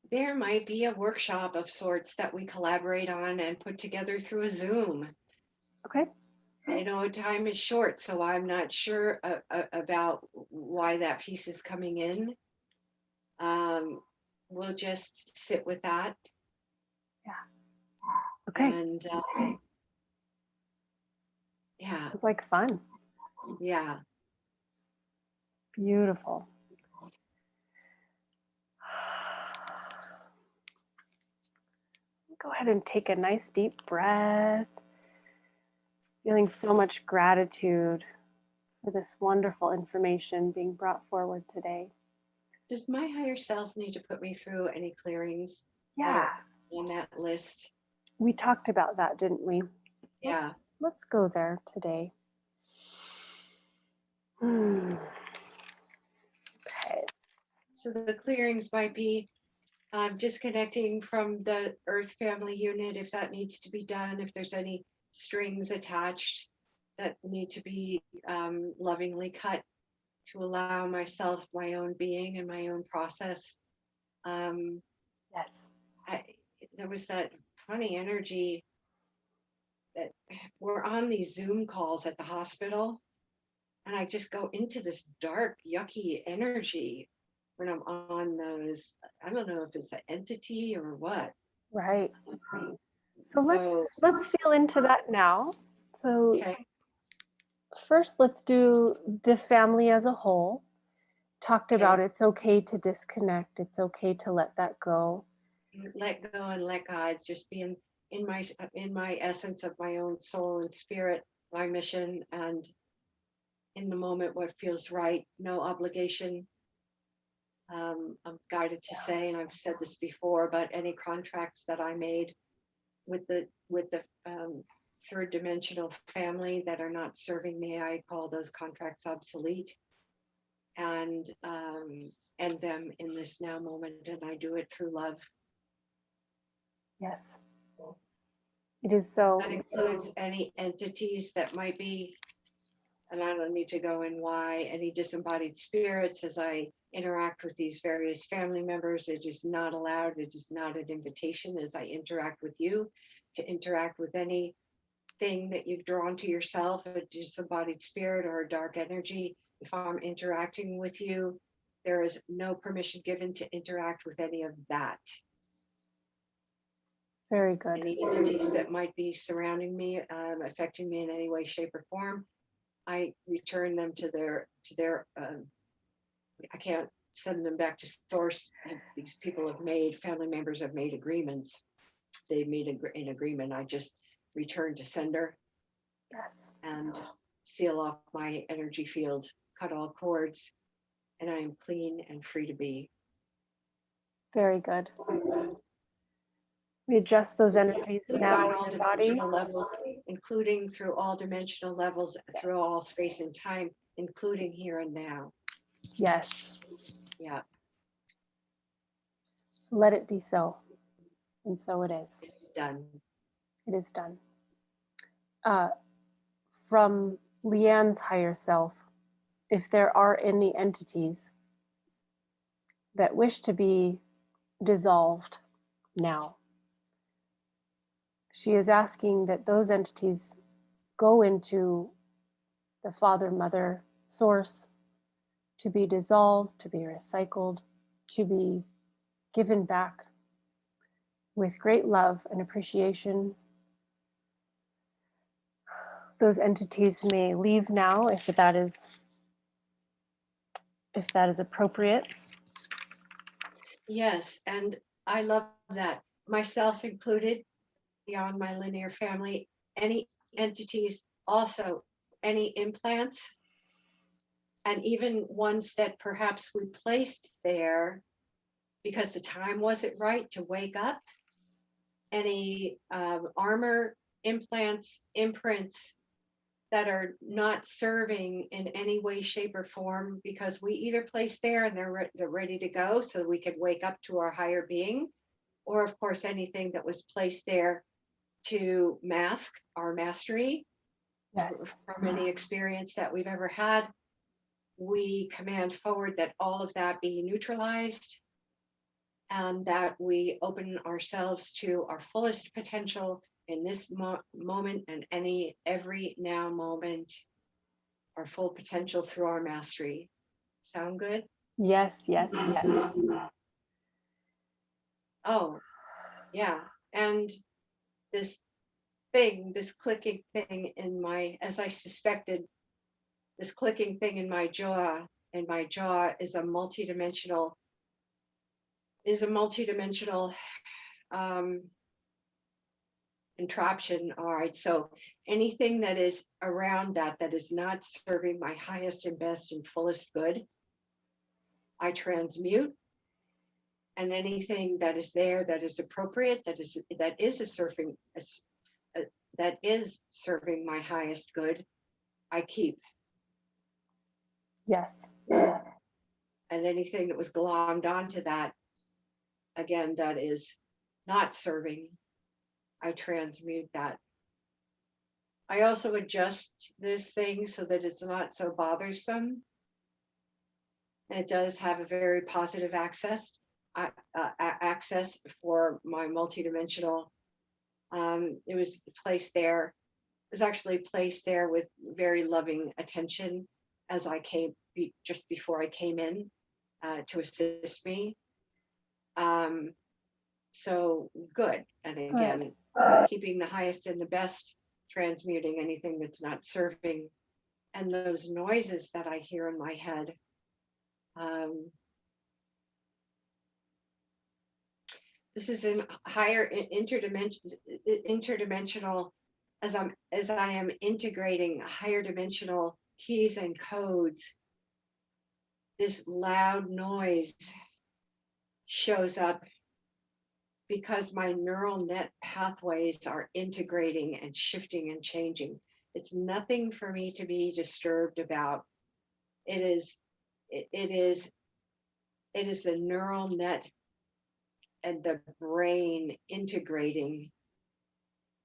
There might be a workshop of sorts that we collaborate on and put together through a Zoom. Okay. Time is short, so I'm not sure about why that piece is coming in. We'll just sit with that. Yeah. Okay. And yeah. It's like fun. Yeah. Beautiful. Go ahead and take a nice deep breath. Feeling so much gratitude for this wonderful information being brought forward today. Does my higher self need to put me through any clearings? Yeah. On that list? We talked about that, didn't we? Yeah. Let's go there today. Okay. So the clearings might be disconnecting from the Earth family unit if that needs to be done, if there's any strings attached that need to be lovingly cut to allow myself my own being and my own process. Yes. There was that funny energy that we're on these Zoom calls at the hospital, and I just go into this dark, yucky energy when I'm on those. I don't know if it's an entity or what. Right. So let's feel into that now. So Okay. First, let's do the family as a whole. Talked Okay. about it's okay to disconnect. It's okay to let that go. Let go and let God, just being in my essence of my own soul and spirit, my mission, and in the moment what feels right, no obligation. I'm guided to say, and I've said this before, but any contracts that I made with the third dimensional family that are not serving me, I call those contracts obsolete, and end them in this now moment, and I do it through love. Yes. It is so. That includes any entities that might be, and I don't need to go in why, any disembodied spirits as I interact with these various family members. It is not allowed. It is not an invitation as I interact with you to interact with anything that you've drawn to yourself, a disembodied spirit or a dark energy. If I'm interacting with you, there is no permission given to interact with any of that. Very good. Any entities that might be surrounding me, affecting me in any way, shape, or form, I return them to their. I can't send them back to source. These people have made, family members have made agreements. They've made an agreement. I just return to sender. Yes. And seal off my energy field, cut all cords, and I am clean and free to be. Very good. We adjust those energies now in your body. Levels, including through all dimensional levels, through all space and time, including here and now. Yes. Yeah. Let it be so. And so it is. It's done. It is done. From Leanne's higher self, if there are any entities that wish to be dissolved now, she is asking that those entities go into the Father, Mother, Source to be dissolved, to be recycled, to be given back with great love and appreciation. Those entities may leave now if that is appropriate. Yes, and I love that, myself included, beyond my linear family, any entities, also any implants, and even ones that perhaps we placed there because the time wasn't right to wake up, any armor, implants, imprints that are not serving in any way, shape, or form because we either placed there and they're ready to go so we could wake up to our higher being, or of course anything that was placed there to mask our mastery. Yes. From any experience that we've ever had, we command forward that all of that be neutralized and that we open ourselves to our fullest potential in this moment and every now moment, our full potential through our mastery. Sound good? Yes, yes, yes. Oh, yeah. And this clicking thing in my, as I suspected, this clicking thing in my jaw is a multidimensional contraption. All right, so anything that is around that is not serving my highest and best and fullest good, I transmute. And anything that is there that is appropriate, that is serving my highest good, I keep. Yes. And anything that was glommed onto that, again, that is not serving, I transmute that. I also adjust this thing so that it's not so bothersome. And it does have a very positive access for my multidimensional. It was placed there. It was actually placed there with very loving attention as I came, just before I came in to assist me. So good. And again, keeping the highest and the best, transmuting anything that's not serving. And those noises that I hear in my head, This is in higher interdimensional, as I am integrating higher dimensional keys and codes. This loud noise shows up because my neural net pathways are integrating and shifting and changing. It's nothing for me to be disturbed about. It is the neural net and the brain integrating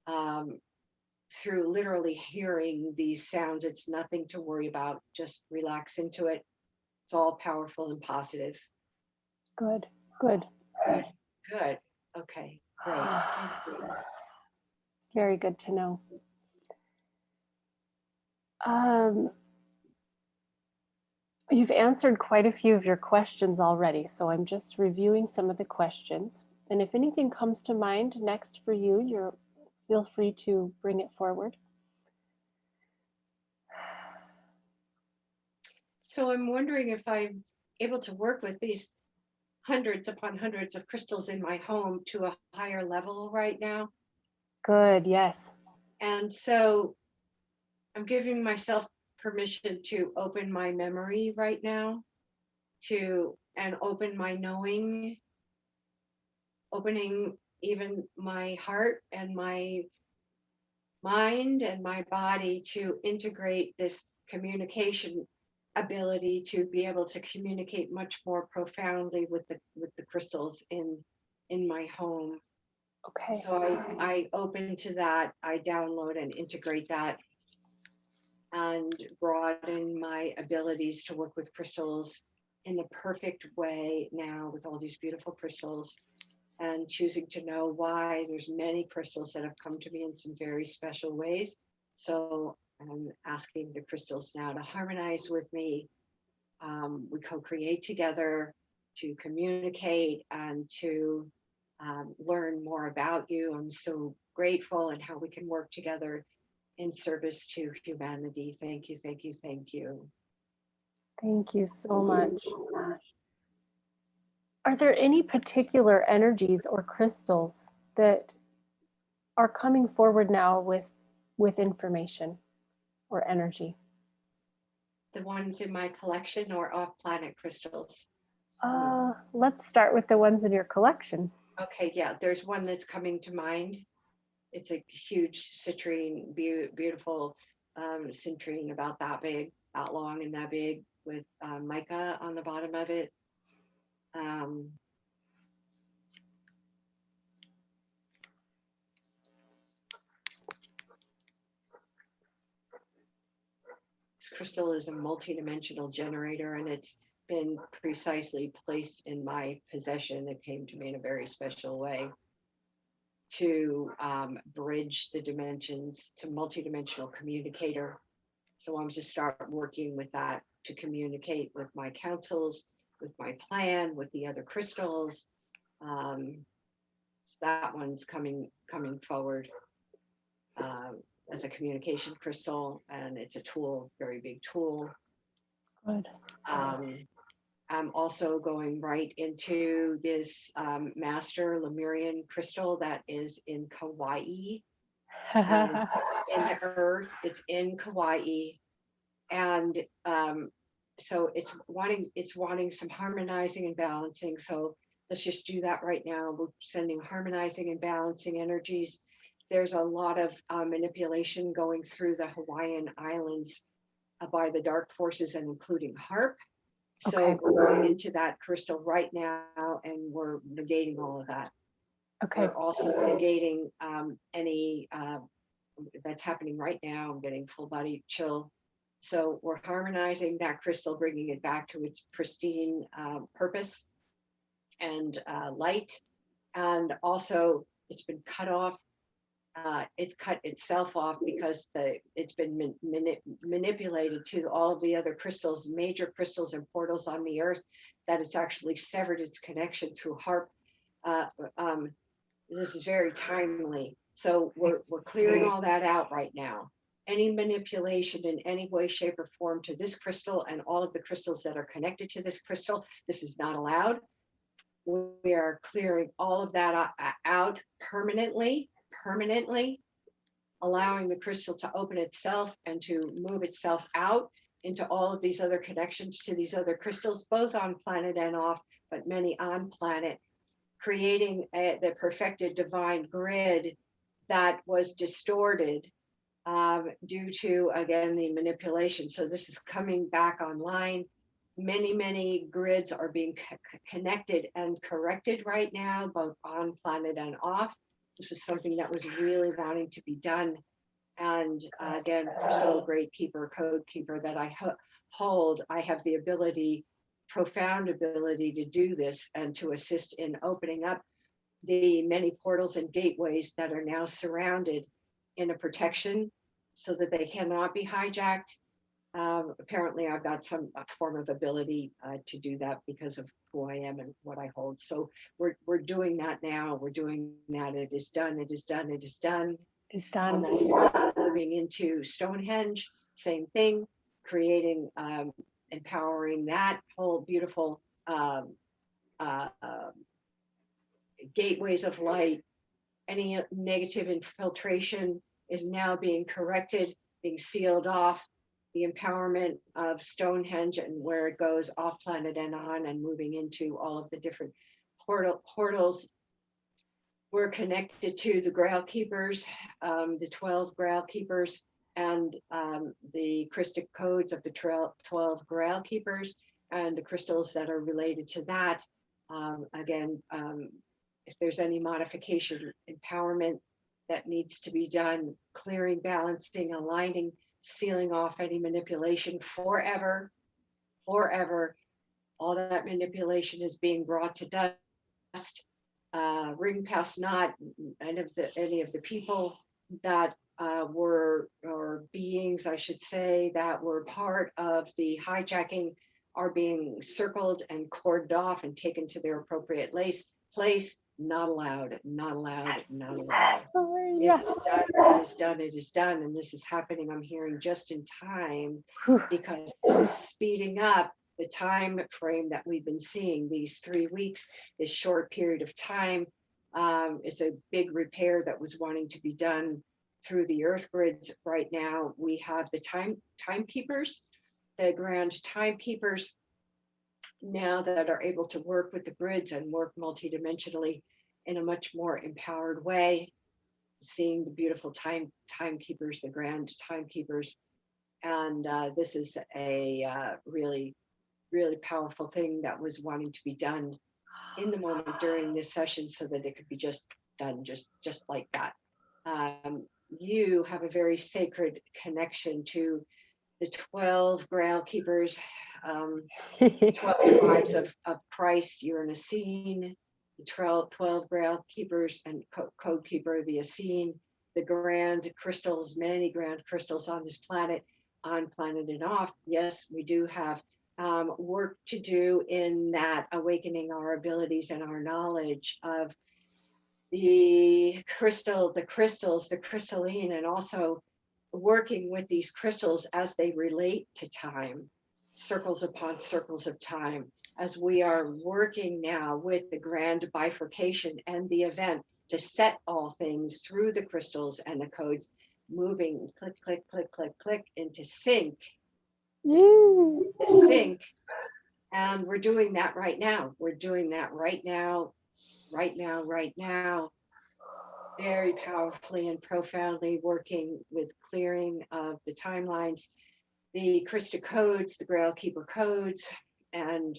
through literally hearing these sounds. It's nothing to worry about. Just relax into it. It's all powerful and positive. Good. Good. Okay, great. Thank you. It's very good to know. You've answered quite a few of your questions already, so I'm just reviewing some of the questions. And if anything comes to mind next for you, feel free to bring it forward. So I'm wondering if I'm able to work with these hundreds upon hundreds of crystals in my home to a higher level right now. Good, yes. And so I'm giving myself permission to open my memory right now, and open my knowing, opening even my heart and my mind and my body to integrate this communication ability, to be able to communicate much more profoundly with the crystals in my home. Okay. So I open to that. I download and integrate that and broaden my abilities to work with crystals in the perfect way now, with all these beautiful crystals, and choosing to know why. There's many crystals that have come to me in some very special ways. So I'm asking the crystals now to harmonize with me. We co-create together to communicate and to learn more about you. I'm so grateful, and how we can work together in service to humanity. Thank you, thank you, thank you. Thank you so much. Are there any particular energies or crystals that are coming forward now with information or energy? The ones in my collection or off-planet crystals? Let's start with the ones in your collection. Okay, yeah, there's one that's coming to mind. It's a huge citrine, beautiful citrine, about that big, that long and that big, with mica on the bottom of it. This crystal is a multidimensional generator, and it's been precisely placed in my possession. It came to me in a very special way to bridge the dimensions. It's a multidimensional communicator. So I'm just start working with that to communicate with my councils, with my plan, with the other crystals. So that one's coming forward as a communication crystal, and it's a tool, very big tool. Good. I'm also going right into this master Lemurian crystal that is in Kauai. It's in the earth, it's in Kauai. And so it's wanting some harmonizing and balancing. So let's just do that right now. We're sending harmonizing and balancing energies. There's a lot of manipulation going through the Hawaiian Islands by the dark forces, and including HAARP. So Okay. we're going into that crystal right now, and we're negating all of that. Okay. We're also negating any that's happening right now. I'm getting full body chill. So we're harmonizing that crystal, bringing it back to its pristine purpose and light. And also, it's been cut off. It's cut itself off because it's been manipulated to all of the other crystals, major crystals and portals on the earth, that it's actually severed its connection through HAARP. This is very timely. So we're clearing all that out right now. Any manipulation in any way, shape, or form to this crystal and all of the crystals that are connected to this crystal, this is not allowed. We are clearing all of that out permanently, allowing the crystal to open itself and to move itself out into all of these other connections to these other crystals, both on planet and off, but many on planet, creating the perfected divine grid that was distorted due to, again, the manipulation. So this is coming back online. Many grids are being connected and corrected right now, both on planet and off. This is something that was really wanting to be done. And again, Crystal Great Keeper, Code Keeper that I hold, I have the ability, profound ability to do this and to assist in opening up the many portals and gateways that are now surrounded in a protection so that they cannot be hijacked. Apparently, I've got some form of ability to do that because of who I am and what I hold. So we're doing that now. We're doing that. It is done. It is done. It is done. It's done. Moving into Stonehenge, same thing. Creating, empowering that whole beautiful gateways of light. Any negative infiltration is now being corrected, being sealed off. The empowerment of Stonehenge and where it goes off planet and on and moving into all of the different portals. We're connected to the Grail Keepers, the 12 Grail Keepers, and the Christic Codes of the 12 Grail Keepers, and the crystals that are related to that. Again, if there's any modification, empowerment that needs to be done, clearing, balancing, aligning, sealing off any manipulation forever. All that manipulation is being brought to dust. Ring past not any of the people that were, or beings, I should say, that were part of the hijacking are being circled and corded off and taken to their appropriate place. Not allowed, not allowed, Yes. not allowed. Yes. It is done, it is done. And this is happening, I'm hearing, just in time, because this is speeding up the time frame that we've been seeing, these 3 weeks, this short period of time. It's a big repair that was wanting to be done through the earth grids. Right now, we have the timekeepers, the grand timekeepers now that are able to work with the grids and work multidimensionally in a much more empowered way. Seeing the beautiful timekeepers, the grand timekeepers. And this is a really powerful thing that was wanting to be done in the moment during this session so that it could be just done just like that. You have a very sacred connection to the 12 Grail Keepers, 12 tribes of Christ. You're an Essene, the 12 Grail Keepers and Code Keeper, the Essene, the grand crystals, many grand crystals on this planet, on planet and off. Yes, we do have work to do in that, awakening our abilities and our knowledge of the crystals, the crystalline, and also working with these crystals as they relate to time, circles upon circles of time, as we are working now with the grand bifurcation and the event to set all things through the crystals and the codes, moving click, click, click, click, click into sync. Sync. And we're doing that right now. We're doing that right now. Very powerfully and profoundly working with clearing of the timelines, the Christic Codes, the Grail Keeper Codes, and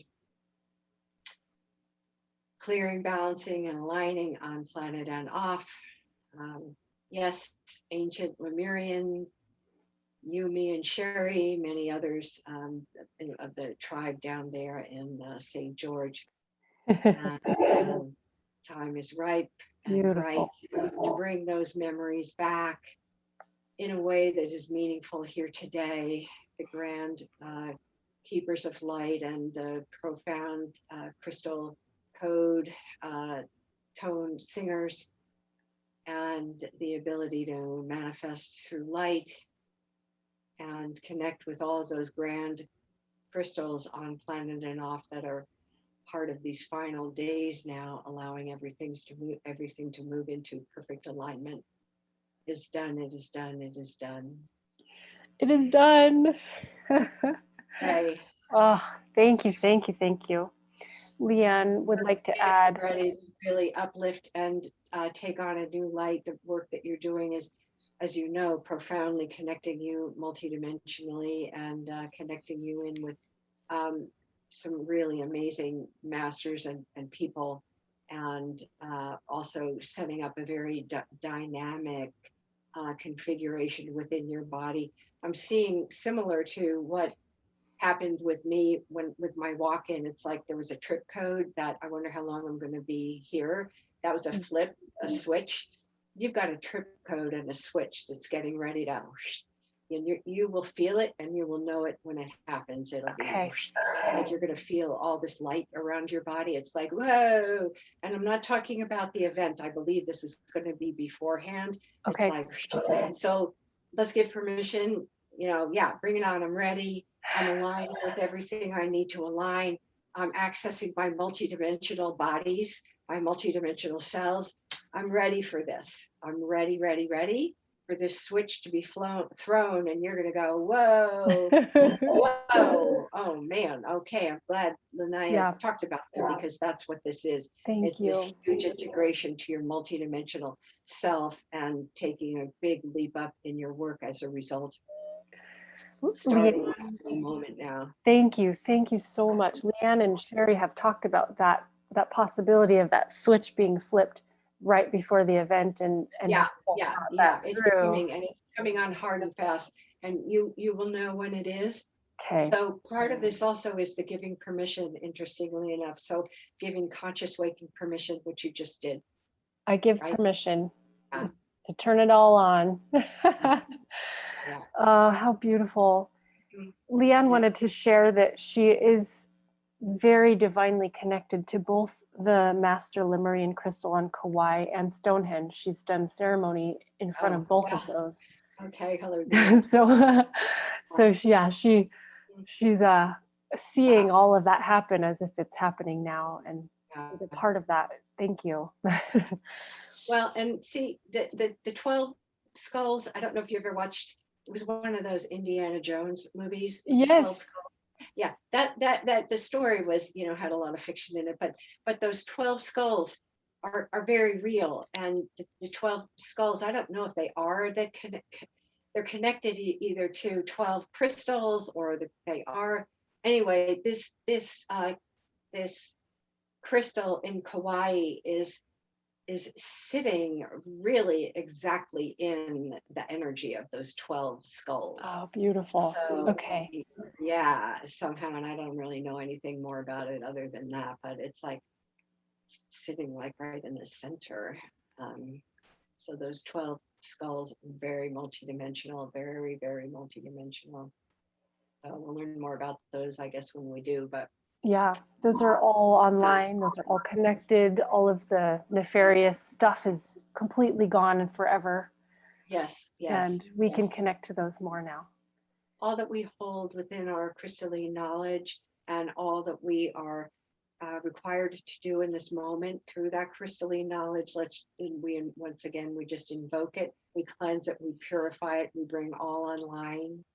clearing, balancing, and aligning on planet and off. Yes, ancient Lemurian, you, me, and Sherry, many others of the tribe down there in St. George. And, time is ripe and right to bring those memories back in a way that is meaningful here today. The grand keepers of light and the profound crystal code tone singers, and the ability to manifest through light and connect with all of those grand crystals on planet and off that are part of these final days now, allowing everything to move into perfect alignment. Is done. It is done. It is done. It is done. Okay. Oh, thank you, thank you, thank you. Leanne would like to add. Ready to really uplift and take on a new light. The work that you're doing is, as you know, profoundly connecting you multidimensionally and connecting you in with some really amazing masters and people, and also setting up a very dynamic configuration within your body. I'm seeing similar to what happened with me with my walk-in. It's like there was a trip code that I wonder how long I'm going to be here. That was a flip, a switch. You've got a trip code and a switch that's getting ready to, and you will feel it and you will know it when it happens. It'll be like you're going to feel all this light around your body. It's like, whoa. And I'm not talking about the event. I believe this is going to be beforehand. Okay. It's like, so let's give permission, bring it on. I'm ready. I'm aligning with everything I need to align. I'm accessing my multidimensional bodies, my multidimensional selves. I'm ready for this. I'm ready for this switch to be thrown, and you're going to go, whoa, whoa, oh man, okay. I'm glad Lanaya talked about that, because that's what this is. It's this huge integration to your multidimensional self and taking a big leap up in your work as a result. Starting the moment now. Thank you so much. Leanne and Sherry have talked about that possibility of that switch being flipped right before the event, and it's coming, and it's coming on hard and fast, and you will know when it is. Okay. So part of this also is the giving permission, interestingly enough. So giving conscious waking permission, which you just did. I give permission to turn it all on. How beautiful. Leanne wanted to share that she is very divinely connected to both the Master Lemurian Crystal on Kauai and Stonehenge. She's done ceremony in front of both of those. Okay, hello. She's seeing all of that happen as if it's happening now, and is a part of that. Thank you. Well, and see the 12 skulls. I don't know if you ever watched. It was one of those Indiana Jones movies. Yes. Yeah, that the story was, had a lot of fiction in it, but those 12 skulls are very real. And the 12 skulls, I don't know if they are they're connected either to 12 crystals, or they are. Anyway, this crystal in Kauai is sitting really exactly in the energy of those 12 skulls. Oh, beautiful. So, okay. Yeah, somehow, and I don't really know anything more about it other than that, but it's like sitting like right in the center. So those 12 skulls, very multidimensional, very, very multidimensional. So we'll learn more about those, I guess, when we do, but yeah, those are all online. Those are all connected. All of the nefarious stuff is completely gone and forever. Yes. And we can connect to those more now. All that we hold within our crystalline knowledge, and all that we are required to do in this moment through that crystalline knowledge, once again, we just invoke it, we cleanse it, we purify it, we bring all online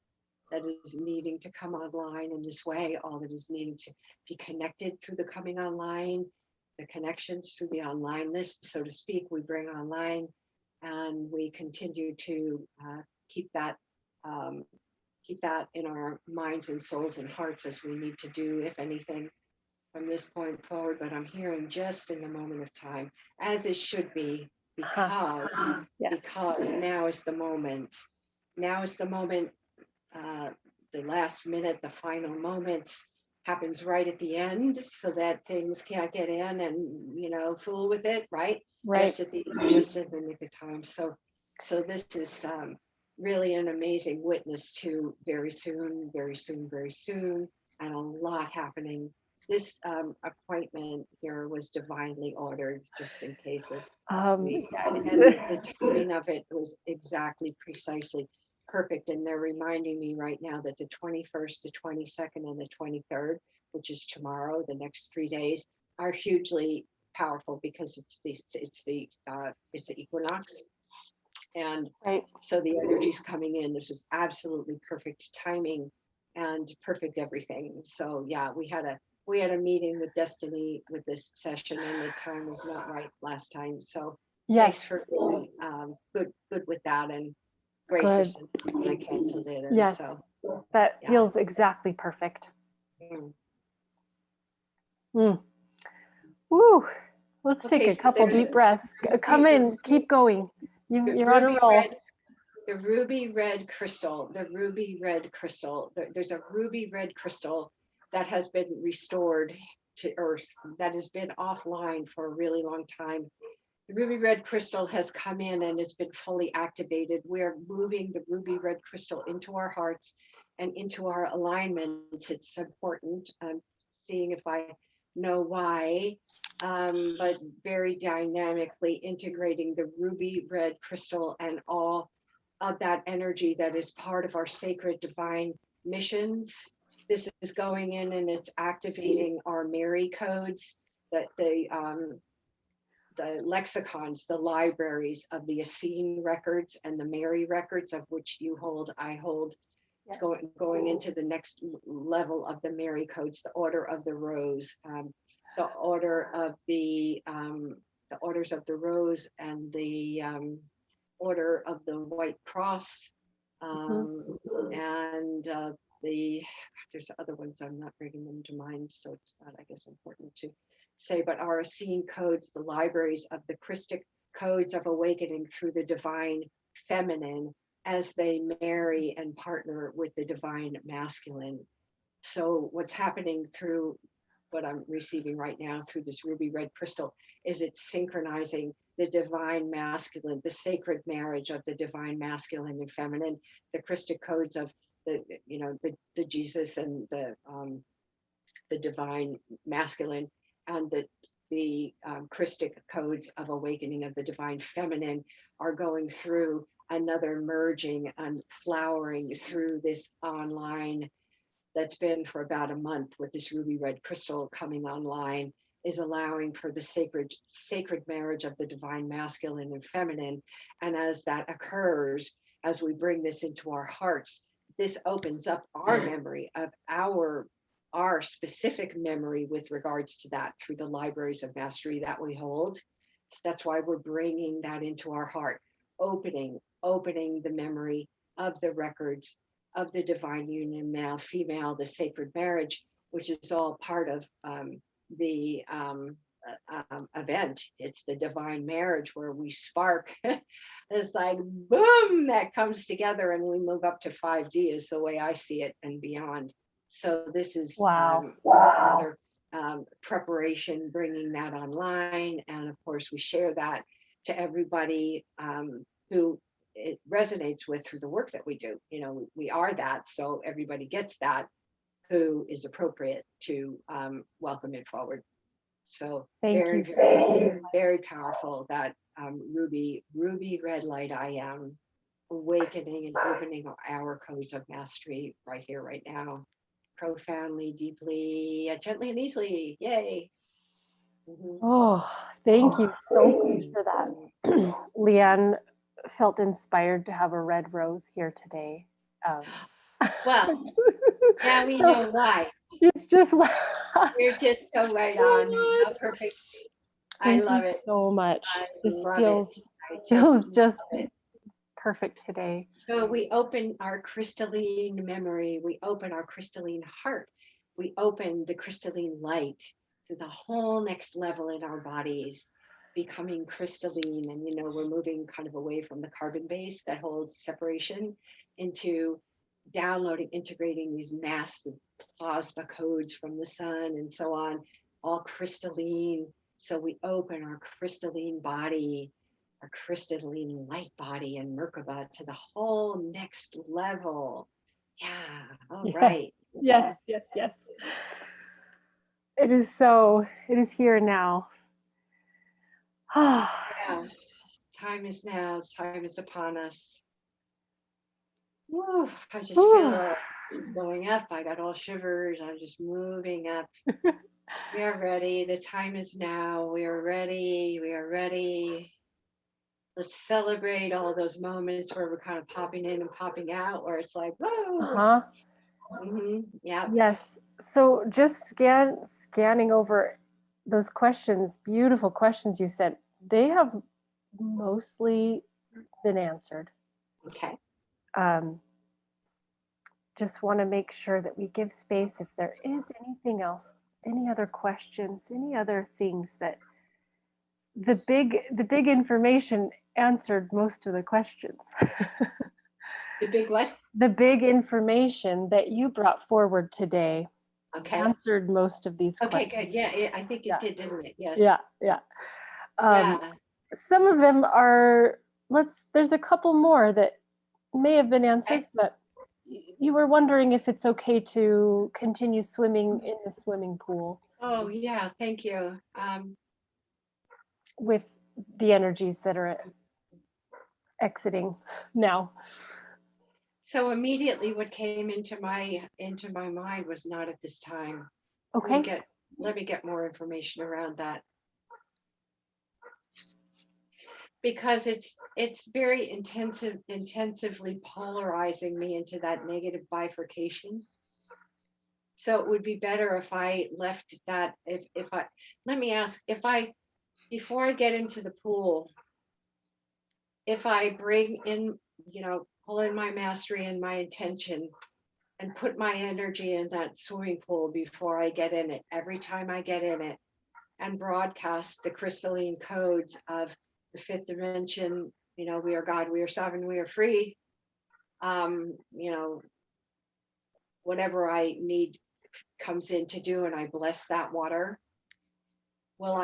that is needing to come online in this way, all that is needing to be connected through the coming online, the connections through the onlineness, so to speak, we bring online, and we continue to keep that in our minds and souls and hearts, as we need to do, if anything, from this point forward. But I'm hearing just in the moment of time, as it should be, because now is the moment. Now is the moment. The last minute, the final moments happens right at the end, so that things can't get in and fool with it, right? Just in the nick of time. So this is really an amazing witness to very soon, and a lot happening. This appointment here was divinely ordered, just in case of and the timing of it was exactly, precisely perfect. And they're reminding me right now that the 21st, the 22nd, and the 23rd which is tomorrow, the next 3 days, are hugely powerful because it's the equinox. And Right. so the energy's coming in. This is absolutely perfect timing and perfect everything. So yeah, we had a meeting with Destiny with this session, and the time was not right last time. So thanks Yes. for being good with that and gracious when I canceled it. And Yes. so That yeah. feels exactly perfect. Mm. Mm. Woo. Let's Okay, take a so couple there's deep breaths. Come in, keep going. You're on a roll. The ruby red crystal, there's a ruby red crystal that has been restored to Earth, that has been offline for a really long time. The ruby red crystal has come in and has been fully activated. We're moving the ruby red crystal into our hearts and into our alignments. It's important. I'm seeing if I know why, but very dynamically integrating the ruby red crystal and all of that energy that is part of our sacred divine missions. This is going in and it's activating our Mary codes, that the lexicons, the libraries of the Essene records and the Mary records, of which you hold, I hold. It's going into the next level of the Mary codes, the Order of the Rose, the Order of the Orders of the Rose, and the Order of the White Cross, and there's other ones, I'm not bringing them to mind, so it's not, I guess, important to say, but our Essene codes, the libraries of the Christic Codes of awakening through the divine feminine as they marry and partner with the divine masculine. So what's happening through what I'm receiving right now through this ruby red crystal is it's synchronizing the divine masculine, the sacred marriage of the divine masculine and feminine, the Christic codes of the Jesus and the divine masculine, and the Christic codes of awakening of the divine feminine are going through another merging and flowering through this online that's been for about a month with this ruby red crystal coming online, is allowing for the sacred marriage of the divine masculine and feminine. And as that occurs, as we bring this into our hearts, this opens up our memory of our specific memory with regards to that through the libraries of mastery that we hold. So that's why we're bringing that into our heart, opening the memory of the records of the divine union, male, female, the sacred marriage, which is all part of the event. It's the divine marriage where we spark. It's like, boom, that comes together and we move up to 5D is the way I see it and beyond. So this is another preparation, bringing that online. And of course, we share that to everybody who it resonates with through the work that we do. We are that, so everybody gets that who is appropriate to welcome it forward. So very, very, very powerful, that ruby red light I am, awakening and opening our codes of mastery right here, right now, profoundly, deeply, gently and easily. Yay. Oh, thank you so much for that. Leanne felt inspired to have a red rose here today. Well, now we know why. It's just You're just so right on. How perfect. I love it so much. This feels just perfect today. So we open our crystalline memory. We open our crystalline heart. We open the crystalline light to the whole next level in our bodies, becoming crystalline. And, we're moving kind of away from the carbon base that holds separation into downloading, integrating these massive plasma codes from the sun and so on, all crystalline. So we open our crystalline body, our crystalline light body and Merkaba to the whole next level. Yeah, all right. Yes. It is here now. Yeah, time is now, time is upon us. Woo, I just feel going up. I got all shivers. I'm just moving up. We are ready. The time is now. We are ready. We are ready. Let's celebrate all those moments where we're kind of popping in and popping out, where it's like, whoa. Yeah. Yes. So just scanning over those questions, beautiful questions you sent, they have mostly been answered. Okay. Just want to make sure that we give space if there is anything else, any other questions, any other things that the big information answered most of the questions. The big what? The big information that you brought forward today answered most of these questions. Okay, good. Yeah, I think it did, didn't it? Yes. Yeah. Some of them are, there's a couple more that may have been answered, but you were wondering if it's okay to continue swimming in the swimming pool. Oh, yeah, thank you. With the energies that are exiting now. So immediately what came into my mind was not at this time. Okay. Let me get more information around that. Because it's very intensively polarizing me into that negative bifurcation. So it would be better if I left that, let me ask, before I get into the pool, if I bring in, pull in my mastery and my intention and put my energy in that swimming pool before I get in it, every time I get in it, and broadcast the crystalline codes of the fifth dimension, we are God, we are sovereign, we are free, whatever I need comes in to do, and I bless that water, will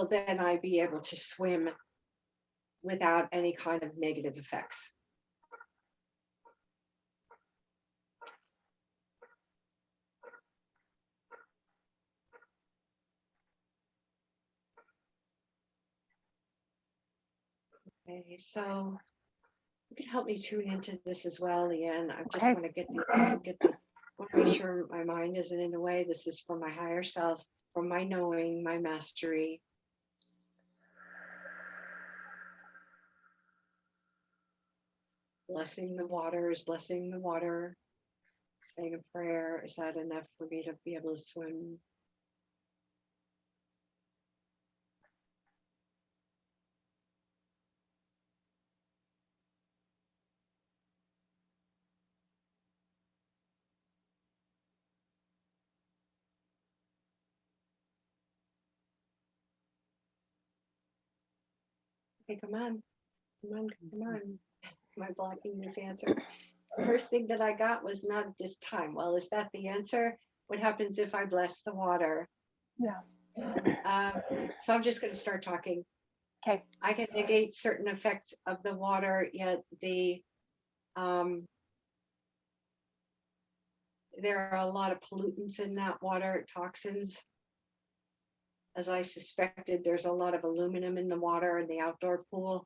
then I be able to swim without any kind of negative effects? Okay, so you could help me tune into this as well, Leanne. I just want to want to make sure my mind isn't in the way. This is for my higher self, from my knowing, my mastery. Blessing the water. Saying a prayer. Is that enough for me to be able to swim? Okay, come on. Am I blocking this answer? The first thing that I got was not this time. Well, is that the answer? What happens if I bless the water? Yeah. So I'm just going to start talking. Okay. I can negate certain effects of the water, yet there are a lot of pollutants in that water, toxins. As I suspected, there's a lot of aluminum in the water in the outdoor pool.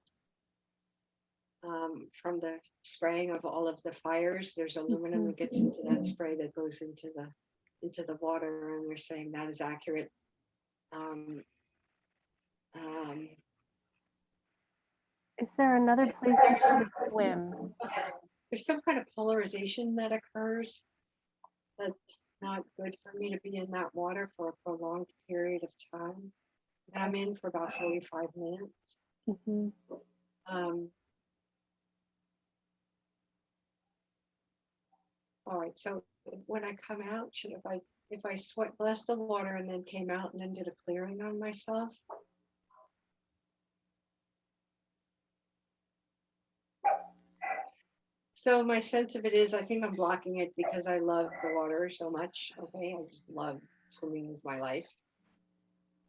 From the spraying of all of the fires, there's aluminum that gets into that spray that goes into the water, and they're saying that is accurate. Is there another place you can swim? There's some kind of polarization that occurs that's not good for me to be in that water for a prolonged period of time. And I'm in for about 45 minutes. All right, so when I come out, if I bless the water and then came out and then did a clearing on myself? So my sense of it is, I think I'm blocking it because I love the water so much. Okay, I just love swimming is my life.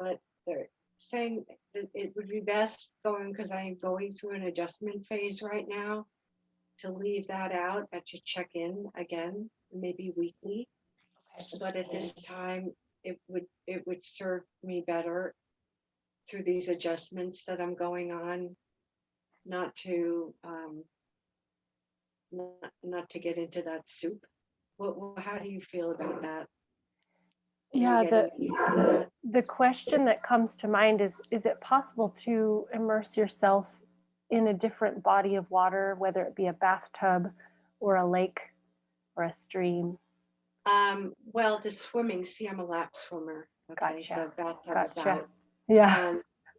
But they're saying that it would be best because I'm going through an adjustment phase right now, to leave that out and to check in again, maybe weekly. But at this time, it would serve me better through these adjustments that I'm going on, not to not to get into that soup. How do you feel about that? Yeah, That? the question that comes to mind is it possible to immerse yourself in a different body of water, whether it be a bathtub or a lake or a stream? Well, the swimming, see, I'm a lap swimmer. Okay, Gotcha. so bathtub is Gotcha. out. Yeah.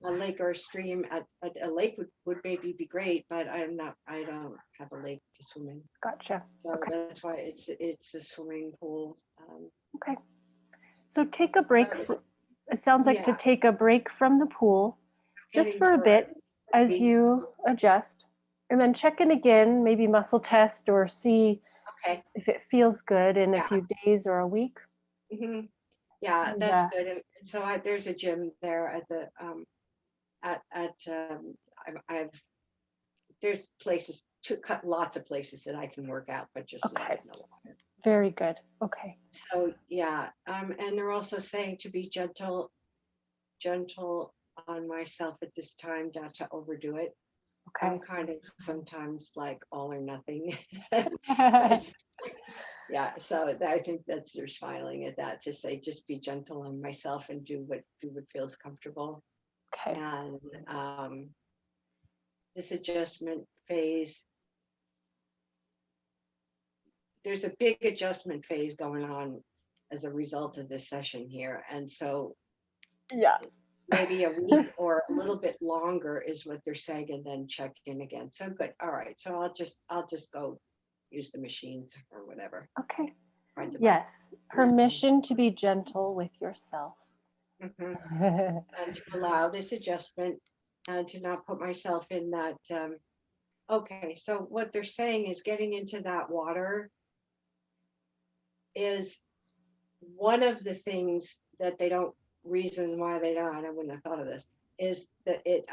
A lake or a stream, a lake would maybe be great, but I don't have a lake to swim in. Gotcha. So Okay. that's why it's a swimming pool. Okay. So take a break. It sounds like to take a break from the pool just for a bit as you adjust, and then check in again, maybe muscle test or see if it feels good in a few days or a week. Mm-hmm. Yeah, And, that's good. And so there's a gym there at the I've there's places to cut, lots of places that I can work out, but just not in the water. Very good. Okay. So yeah, and they're also saying to be gentle on myself at this time, not to overdo it. Okay. I'm kind of sometimes like all or nothing. Yeah, so I think that's, they're smiling at that, to say just be gentle on myself and do what feels comfortable. Okay. And this adjustment phase, there's a big adjustment phase going on as a result of this session here, and so yeah, maybe a week or a little bit longer is what they're saying, and then check in again. So good. All right. So I'll just go use the machines or whatever. Okay. Yes. Permission to be gentle with yourself. Mm-hmm. And to allow this adjustment and to not put myself in that. Okay. So what they're saying is getting into that water is one of the things that they don't, reason why they don't, I wouldn't have thought of this, is that it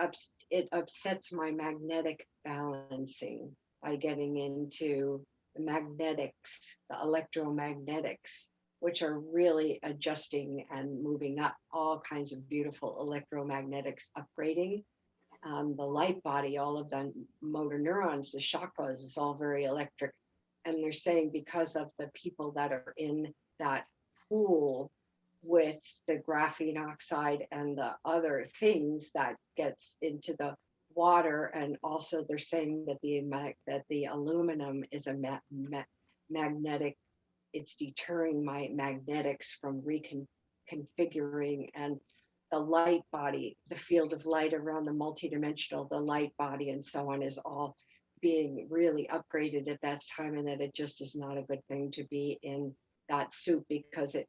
upsets my magnetic balancing by getting into the magnetics, the electromagnetics, which are really adjusting and moving up all kinds of beautiful electromagnetics, upgrading. The light body, all of the motor neurons, the chakras, is all very electric. And they're saying because of the people that are in that pool with the graphene oxide and the other things that gets into the water, and also they're saying that the aluminum is a magnetic, it's deterring my magnetics from reconfiguring, and the light body, the field of light around the multidimensional, the light body and so on, is all being really upgraded at that time, and that it just is not a good thing to be in that soup, because it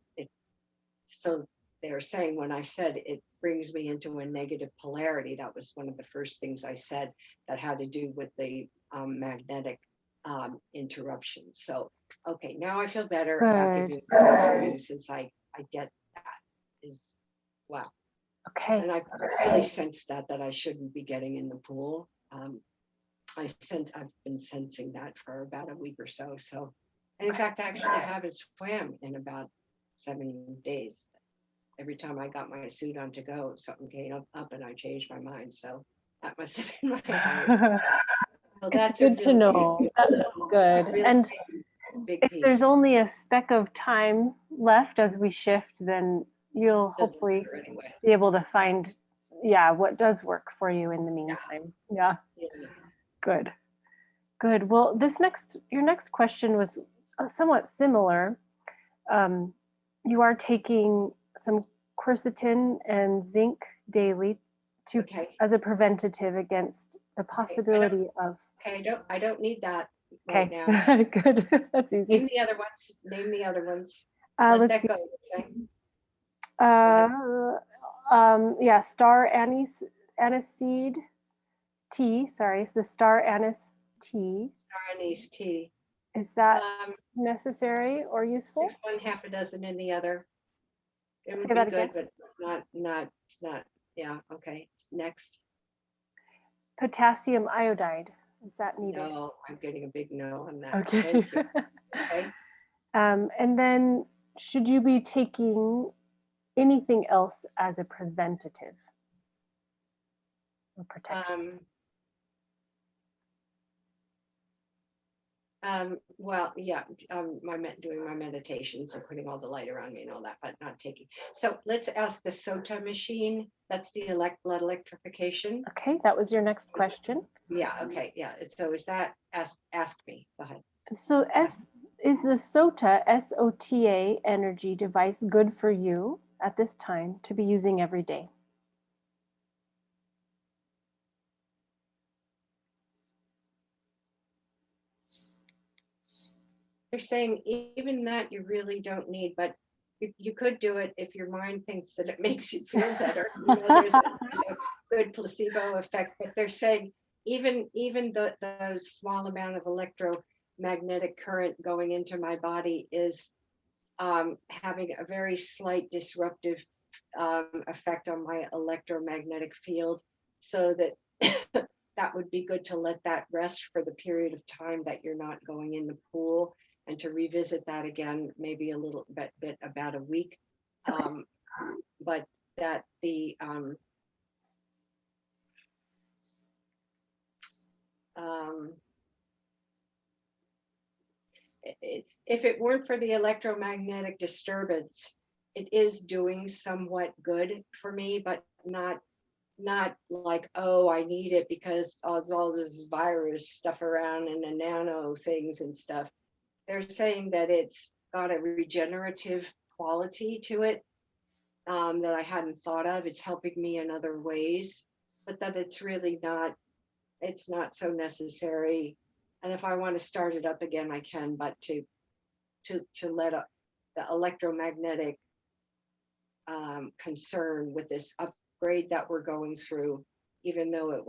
so they're saying, when I said it brings me into a negative polarity, that was one of the first things I said that had to do with the magnetic interruptions. So, okay, now I feel better about giving you, since I get that is, wow. Okay. And I really sense that I shouldn't be getting in the pool. I've been sensing that for about a week or so. So, and in fact, actually, I haven't swam in about 7 days. Every time I got my suit on to go, something came up and I changed my mind. So that must have been my highest. So that's good to know. That feels good. Really and if piece. there's only a speck of time left as we shift, then you'll hopefully be able to find, what does work for you in the meantime. Yeah. Good. Good. Well, your next question was somewhat similar. You are taking some quercetin and zinc daily as a preventative against the possibility of. Okay, I don't need that right now. Good. That's easy. Name the other ones. Let that see. go. Okay. Star aniseed tea. Sorry, it's the star anise tea. Star anise tea. Is that necessary or useful? 6 1/2 dozen in the other. It would Say that be good, again. but it's not. Yeah. Okay. Next. Potassium iodide. Is that needed? No, I'm getting a big no on that. Okay. Thank you. Okay. And then, should you be taking anything else as a preventative or protection? Well, yeah, doing my meditations and putting all the light around me and all that, but not taking. So let's ask the SOTA machine. That's the blood electrification. Okay, that was your next question. Yeah. Okay. Yeah. So is that ask me? Go ahead. So is the SOTA, SOTA energy device good for you at this time to be using every day? They're saying even that you really don't need, but you could do it if your mind thinks that it makes you feel better. You know, there's a good placebo effect, but they're saying even those small amount of electromagnetic current going into my body is having a very slight disruptive effect on my electromagnetic field, so that that would be good to let that rest for the period of time that you're not going in the pool, and to revisit that again, maybe a little bit about a week. But that the if it weren't for the electromagnetic disturbance, it is doing somewhat good for me, but not like, oh, I need it because all this virus stuff around and the nano things and stuff. They're saying that it's got a regenerative quality to it that I hadn't thought of. It's helping me in other ways, but that it's really not, it's not so necessary. And if I want to start it up again, I can, but to let the electromagnetic concern with this upgrade that we're going through, even though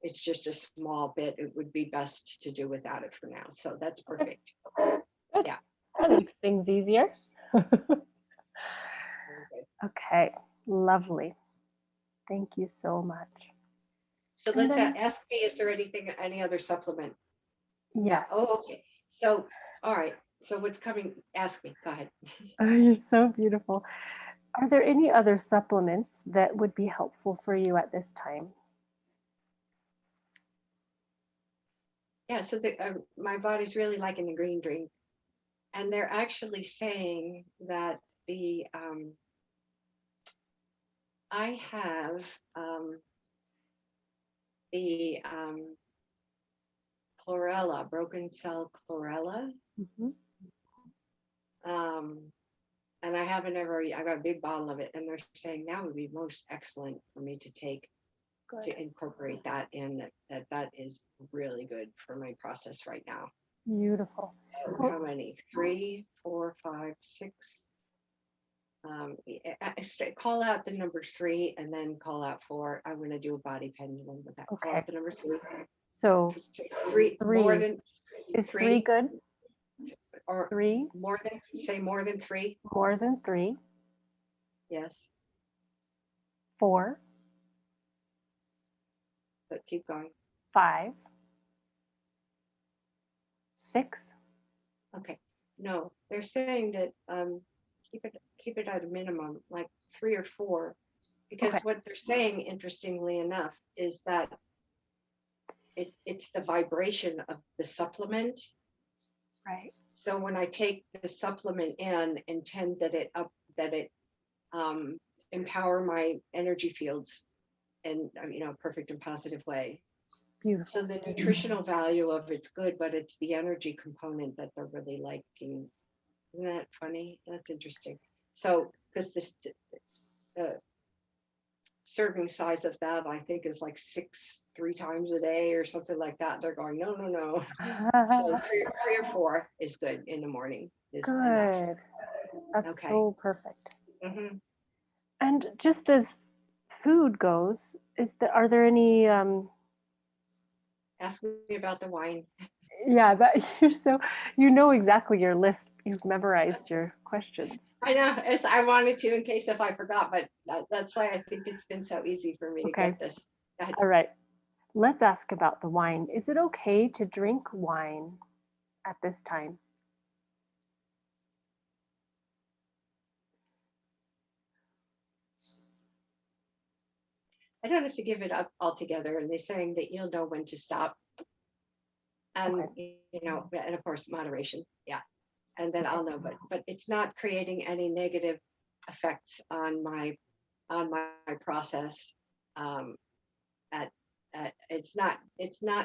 it's just a small bit, it would be best to do without it for now. So that's perfect. Yeah. That makes things easier. Okay, lovely. Thank you so much. So let's ask me, is there any other supplement? Yes. Yeah. Oh, okay. So, all right. So what's coming? Ask me. Go ahead. You're so beautiful. Are there any other supplements that would be helpful for you at this time? Yeah. So my body's really liking the green drink, and they're actually saying that I have the chlorella, broken cell chlorella. Mm-hmm. And I got a big bottle of it, and they're saying that would be most excellent for me to take. Good. To incorporate that in, that is really good for my process right now. Beautiful. So how many? 3, 4, 5, 6. Call out the number 3 and then call out 4. I'm going to do a body pendulum with that. Okay. Call out the number 3. So 3 more than is 3 good? Or 3? More than 3. More than 3. Yes. 4. But keep going. 5. 6. Okay. No, they're saying that keep it at a minimum, like 3 or 4, because what they're saying, interestingly enough, is that it's the vibration of the supplement. Right. So when I take the supplement in, intend that it empower my energy fields in perfect and positive way. Beautiful. So the nutritional value of it's good, but it's the energy component that they're really liking. Isn't that funny? That's interesting. So because this serving size of that, I think, is like 3 times a day or something like that. They're going, no. So 3 or 4 is good in the morning. Good. Enough. That's okay. So perfect. Mm-hmm. And just as food goes, are there any? Ask me about the wine. Yeah, you know exactly your list. You've memorized your questions. I know. I wanted to in case if I forgot, but that's why I think it's been so easy for me to get this. All right. Let's ask about the wine. Is it okay to drink wine at this time? I don't have to give it up altogether, and they're saying that you'll know when to stop. And, you know, and of course, moderation. Yeah. And then I'll know, but it's not creating any negative effects on my process. At it's not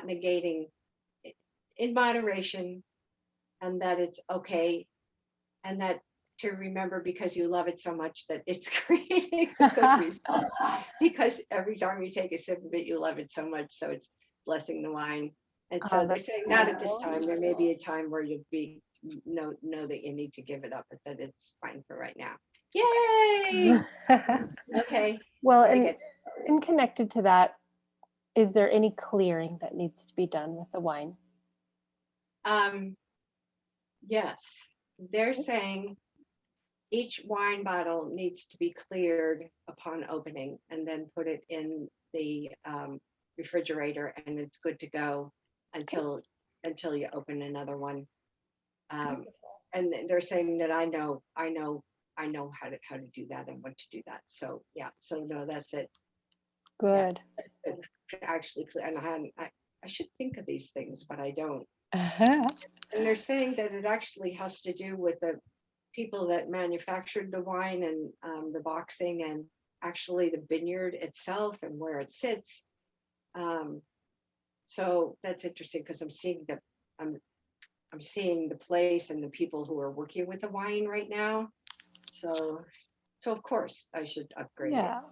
negating it in moderation, and that it's okay, and that to remember because you love it so much that it's creating a good result. Because every time you take a sip of it, you love it so much, so it's blessing the wine. And so they're saying not at this time. There may be a time where you'll be know that you need to give it up, but that it's fine for right now. Yay! Okay. Well, and connected to that, is there any clearing that needs to be done with the wine? Yes, they're saying each wine bottle needs to be cleared upon opening and then put it in the refrigerator, and it's good to go until you open another one. And they're saying that I know how to do that and what to do that. So yeah, so no, that's it. Good. Yeah, actually, and I should think of these things, but I don't. Uh-huh. And they're saying that it actually has to do with the people that manufactured the wine and the boxing and actually the vineyard itself and where it sits. So that's interesting because I'm seeing the place and the people who are working with the wine right now. So of course I should upgrade it. Yeah,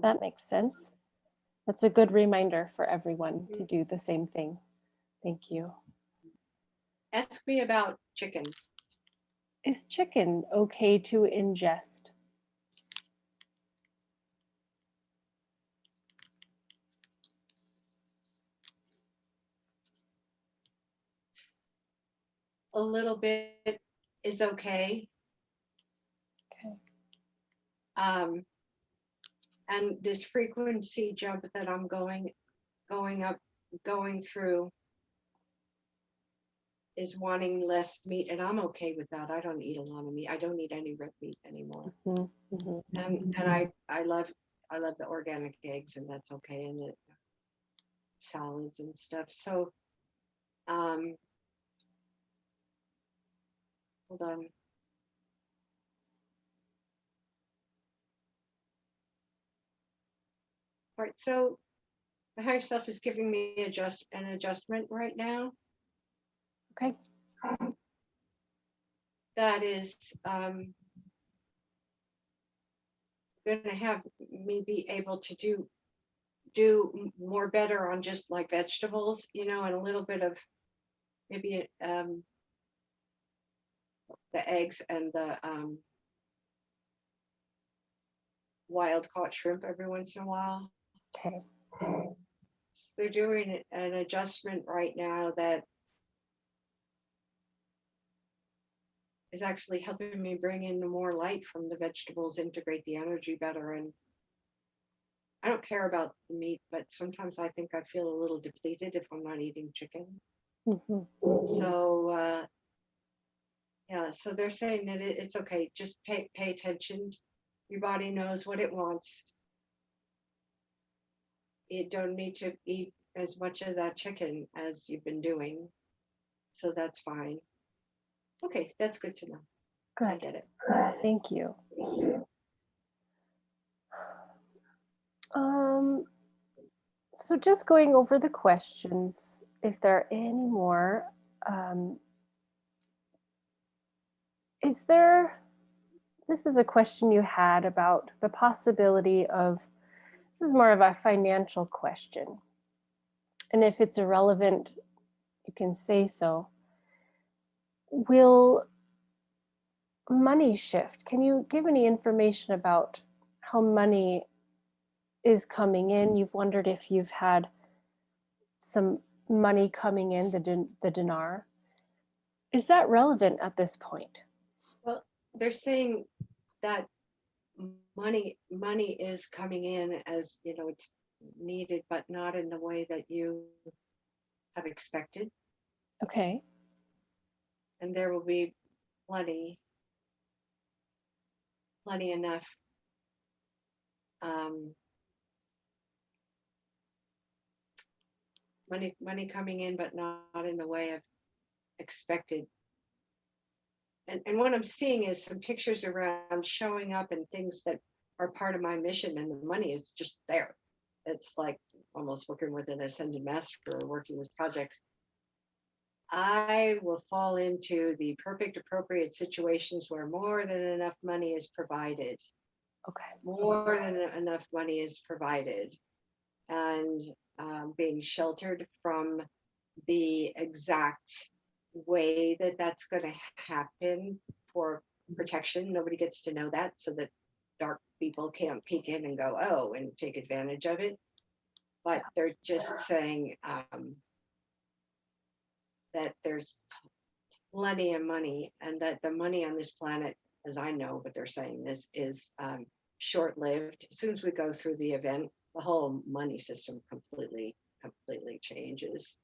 that makes sense. That's a good reminder for everyone to do the same thing. Thank you. Ask me about chicken. Is chicken okay to ingest? A little bit is okay. Okay. And this frequency jump that I'm going through is wanting less meat, and I'm okay with that. I don't eat a lot of meat. I don't eat any red meat anymore. Mm-hmm. Mm-hmm. And I love the organic eggs, and that's okay, and the salads and stuff. So hold on. All right, so the higher self is giving me an adjustment right now. Okay. That is going to have me be able to do more better on just like vegetables, you know, and a little bit of maybe the eggs and the wild caught shrimp every once in a while. Okay. So they're doing an adjustment right now that is actually helping me bring in more light from the vegetables, integrate the energy better. And I don't care about the meat, but sometimes I think I feel a little depleted if I'm not eating chicken. Mm-hmm. So yeah, so they're saying that it's okay. Just pay attention. Your body knows what it wants. You don't need to eat as much of that chicken as you've been doing. So that's fine. Okay, that's good to know. Good. I get it. Thank you. So just going over the questions, if there are any more, this is a question you had about the possibility of, this is more of a financial question. And if it's irrelevant, you can say so. Will money shift? Can you give any information about how money is coming in? You've wondered if you've had some money coming in, the dinar. Is that relevant at this point? Well, they're saying that money is coming in as, you know, it's needed, but not in the way that you have expected. Okay. And there will be plenty enough. money coming in, but not in the way of expected. And what I'm seeing is some pictures around showing up and things that are part of my mission, and the money is just there. It's like almost working with an ascended master or working with projects. I will fall into the perfect appropriate situations where more than enough money is provided. Okay. More than enough money is provided. And being sheltered from the exact way that that's going to happen for protection. Nobody gets to know that, so that dark people can't peek in and go, oh, and take advantage of it. But they're just saying that there's plenty of money, and that the money on this planet, as I know, but they're saying this is short-lived. As soon as we go through the event, the whole money system completely changes.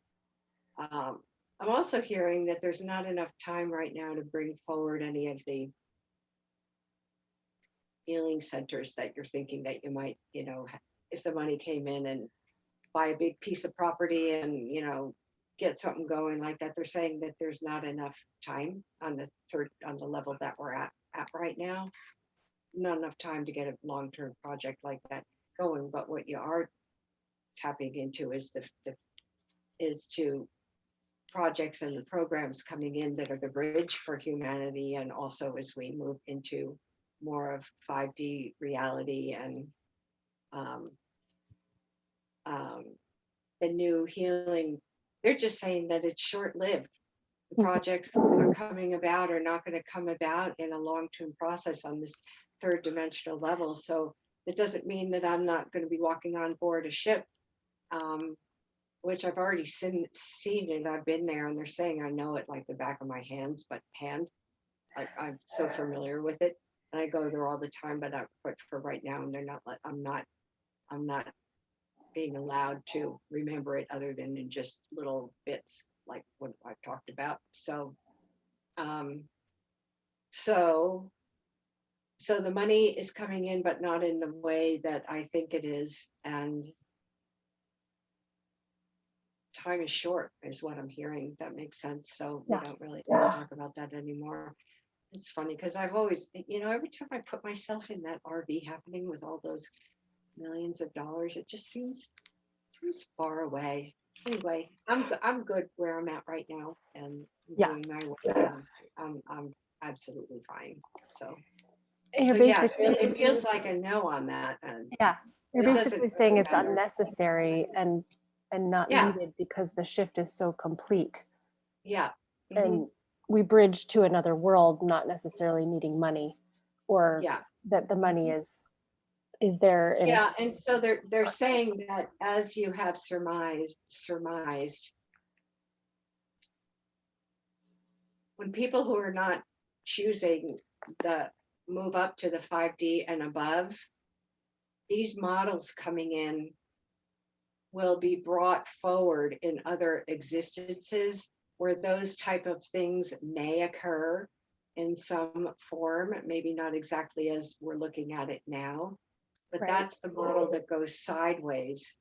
I'm also hearing that there's not enough time right now to bring forward any of the healing centers that you're thinking that you might, if the money came in and buy a big piece of property and, get something going like that. They're saying that there's not enough time on the level that we're at right now. Not enough time to get a long-term project like that going. But what you are tapping into is to projects and the programs coming in that are the bridge for humanity, and also as we move into more of 5D reality and the new healing. They're just saying that it's short-lived. The projects are coming about are not going to come about in a long-term process on this third dimensional level. So it doesn't mean that I'm not going to be walking on board a ship, which I've already seen it. I've been there, and they're saying I know it like the back of my hand. I'm so familiar with it, and I go there all the time. But for right now, and they're not. I'm not being allowed to remember it other than in just little bits like what I've talked about. So the money is coming in, but not in the way that I think it is. And time is short is what I'm hearing. That makes sense. So we don't really talk about that anymore. It's funny because I've always, every time I put myself in that RV happening with all those millions of dollars, it just seems far away. Anyway, I'm good where I'm at right now, and doing my work. I'm absolutely fine. So, You're basically, it feels like a no on that. And you're basically saying it's unnecessary and not needed because the shift is so complete. Yeah. And we bridge to another world, not necessarily needing money, or that the money is there. And so they're saying that, as you have surmised, when people who are not choosing the move up to the 5D and above, these models coming in will be brought forward in other existences where those type of things may occur in some form, maybe not exactly as we're looking at it now, but that's the model that goes sideways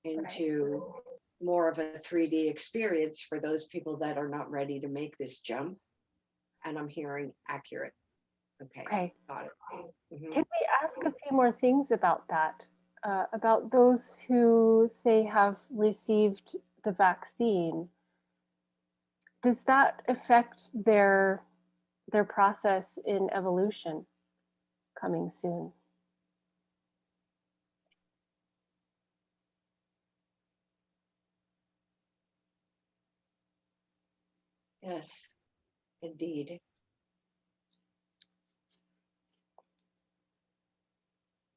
into more of a 3D experience for those people that are not ready to make this jump. And I'm hearing accurate. Okay. Got it. Can we ask a few more things about that? About those who say have received the vaccine, does that affect their process in evolution coming soon? Yes, indeed.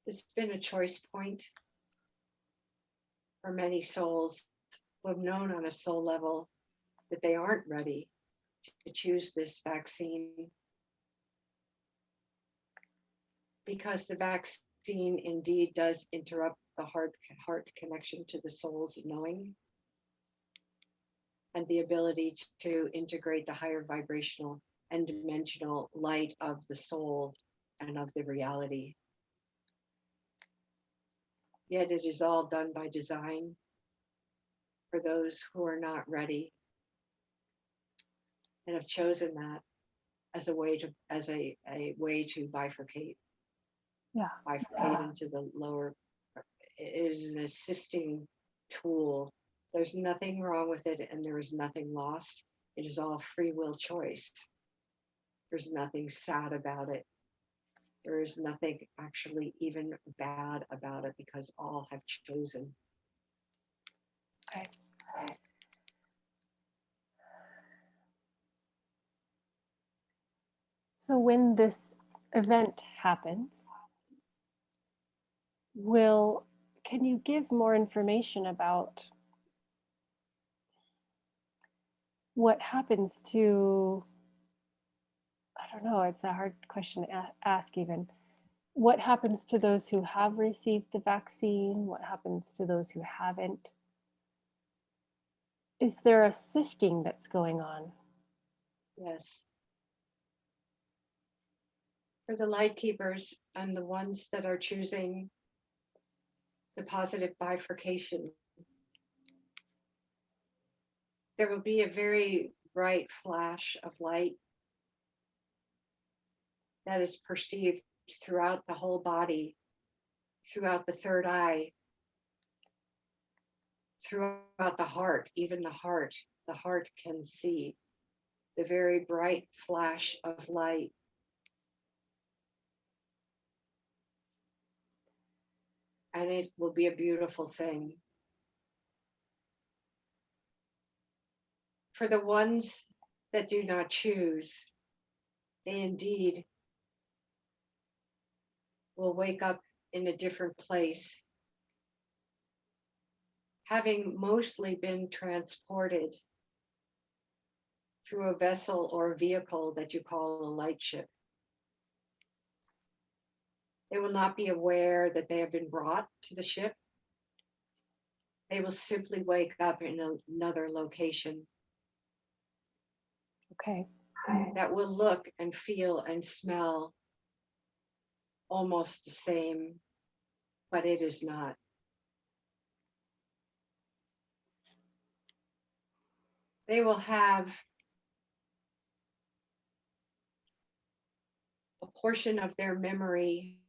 It's been a choice point for many souls who have known on a soul level that they aren't ready to choose this vaccine, because the vaccine indeed does interrupt the heart connection to the soul's knowing and the ability to integrate the higher vibrational and dimensional light of the soul and of the reality. Yet it is all done by design for those who are not ready and have chosen that as a way to bifurcate. Yeah. Bifurcate into the lower. It is an assisting tool. There's nothing wrong with it, and there is nothing lost. It is all free will choice. There's nothing sad about it. There is nothing actually even bad about it, because all have chosen. Okay. So when this event happens, can you give more information about what happens to, I don't know, it's a hard question to ask even. What happens to those who have received the vaccine? What happens to those who haven't? Is there a sifting that's going on? Yes. For the light keepers and the ones that are choosing the positive bifurcation, there will be a very bright flash of light that is perceived throughout the whole body, throughout the third eye, throughout the heart, even the heart. The heart can see the very bright flash of light. And it will be a beautiful thing. For the ones that do not choose, they indeed will wake up in a different place, having mostly been transported through a vessel or a vehicle that you call a light ship. They will not be aware that they have been brought to the ship. They will simply wake up in another location. Okay. That will look and feel and smell almost the same, but it is not. They will have a portion of their memory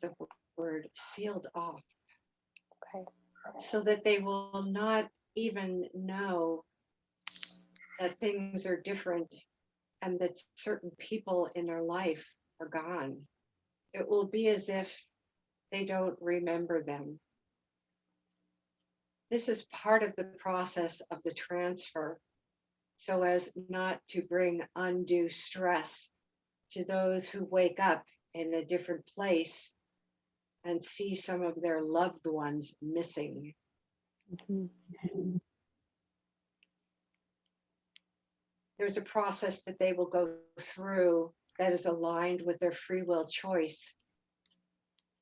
the word sealed off. Okay. So that they will not even know that things are different and that certain people in their life are gone. It will be as if they don't remember them. This is part of the process of the transfer, so as not to bring undue stress to those who wake up in a different place and see some of their loved ones missing. Mm-hmm. There's a process that they will go through that is aligned with their free will choice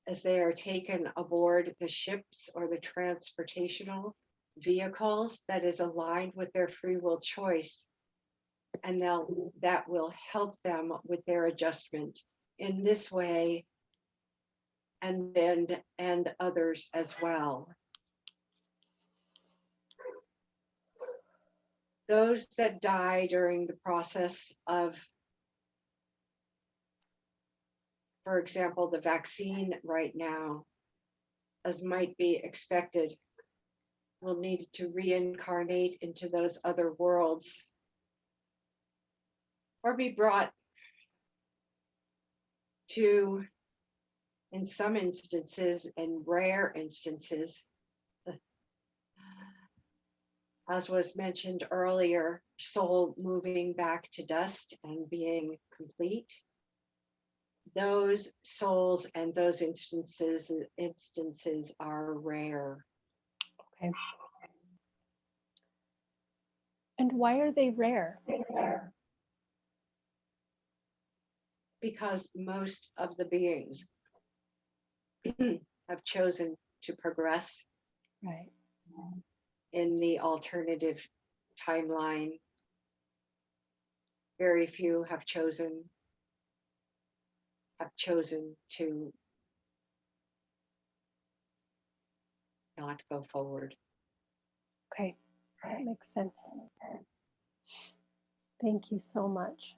as they are taken aboard the ships or the transportational vehicles that is aligned with their free will choice. And that will help them with their adjustment in this way and others as well. Those that die during the process of, for example, the vaccine right now, as might be expected, will need to reincarnate into those other worlds or be brought to, in some instances, in rare instances, as was mentioned earlier, soul moving back to dust and being complete. Those souls and those instances are rare. Okay. And why are they rare? Because most of the beings have chosen to progress Right. in the alternative timeline. Very few have chosen to not go forward. Okay, that makes sense. Thank you so much.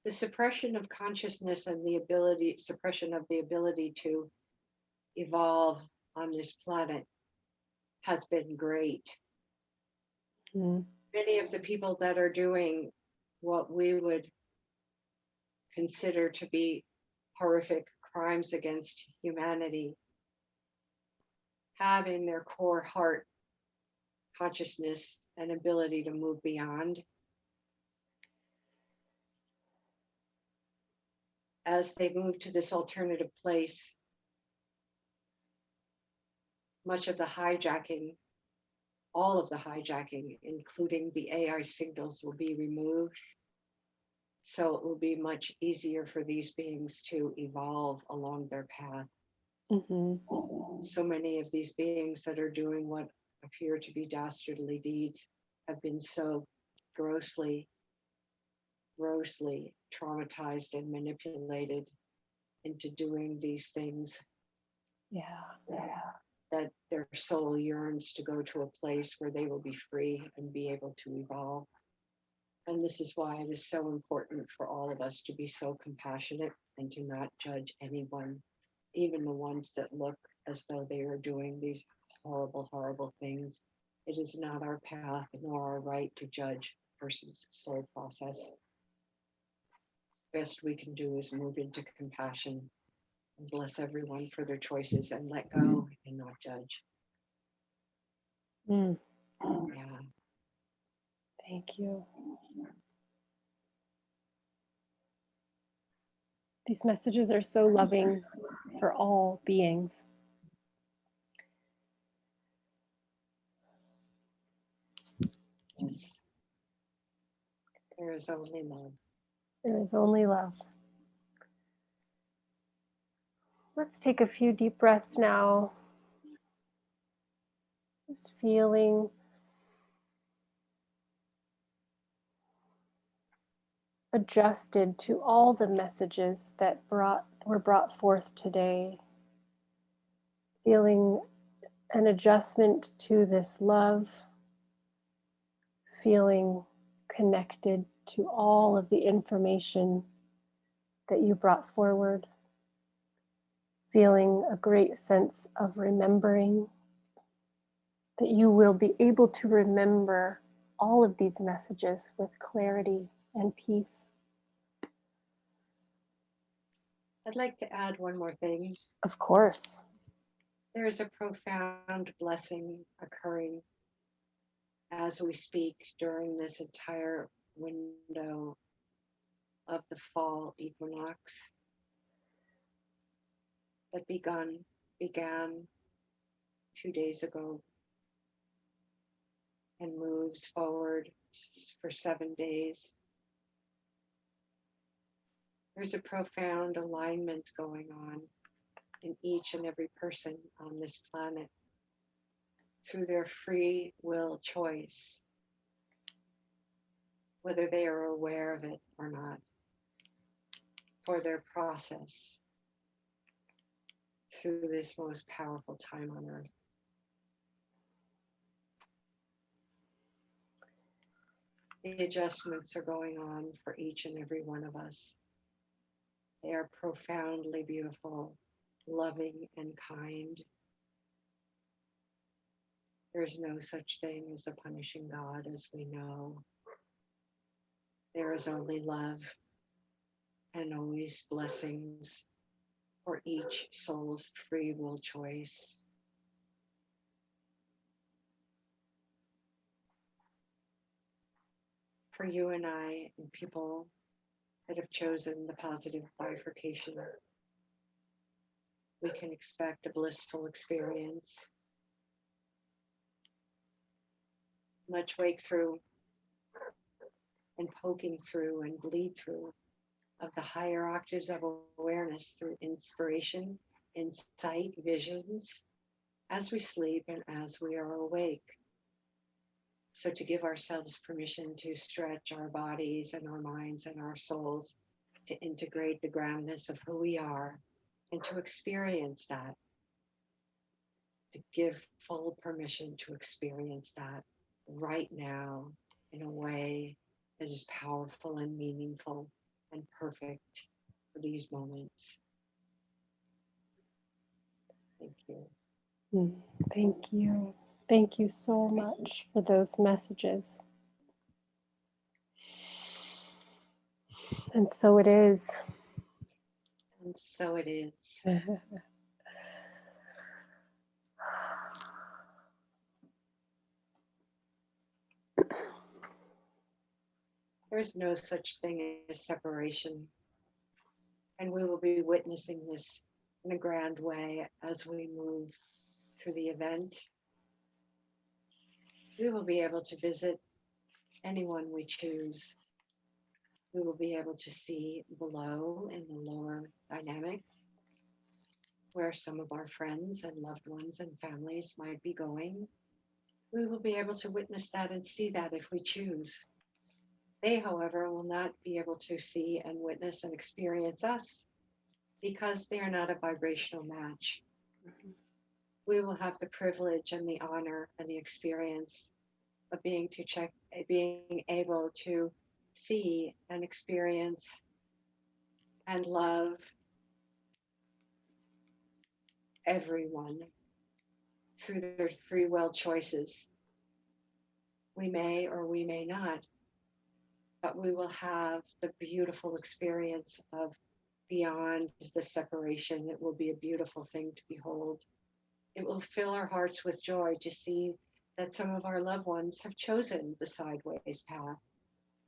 The suppression of consciousness and suppression of the ability to evolve on this planet has been great. Many of the people that are doing what we would consider to be horrific crimes against humanity have in their core heart consciousness and ability to move beyond. As they move to this alternative place, much of the hijacking, all of the hijacking, including the AI signals, will be removed. So it will be much easier for these beings to evolve along their path. So many of these beings that are doing what appear to be dastardly deeds have been so grossly traumatized and manipulated into doing these things. That their soul yearns to go to a place where they will be free and be able to evolve. And this is why it is so important for all of us to be so compassionate and to not judge anyone, even the ones that look as though they are doing these horrible, horrible things. It is not our path nor our right to judge a person's soul process. The best we can do is move into compassion and bless everyone for their choices and let go and not judge. Yeah. Thank you. These messages are so loving for all beings. Yes. There is only love. There is only love. Let's take a few deep breaths now. Just feeling adjusted to all the messages that were brought forth today. Feeling an adjustment to this love. Feeling connected to all of the information that you brought forward. Feeling a great sense of remembering, that you will be able to remember all of these messages with clarity and peace. I'd like to add one more thing. Of course. There is a profound blessing occurring as we speak during this entire window of the fall equinox that began 2 days ago and moves forward for 7 days. There's a profound alignment going on in each and every person on this planet through their free will choice, whether they are aware of it or not, for their process through this most powerful time on earth. The adjustments are going on for each and every one of us. They are profoundly beautiful, loving, and kind. There's no such thing as a punishing God, as we know. There is only love and always blessings for each soul's free will choice. For you and I and people that have chosen the positive bifurcation, we can expect a blissful experience. Much wake through and poking through and bleed through of the higher octaves of awareness through inspiration, insight, visions, as we sleep and as we are awake. So to give ourselves permission to stretch our bodies and our minds and our souls to integrate the groundness of who we are and to experience that, to give full permission to experience that right now in a way that is powerful and meaningful and perfect for these moments. Thank you. Thank you. Thank you so much for those messages. And so it is. And so it is. There's no such thing as separation. And we will be witnessing this in a grand way as we move through the event. We will be able to visit anyone we choose. We will be able to see below in the lower dynamic where some of our friends and loved ones and families might be going. We will be able to witness that and see that if we choose. They, however, will not be able to see and witness and experience us because they are not a vibrational match. We will have the privilege and the honor and the experience of being able to see and experience and love everyone through their free will choices. We may or we may not, but we will have the beautiful experience of beyond the separation. It will be a beautiful thing to behold. It will fill our hearts with joy to see that some of our loved ones have chosen the sideways path.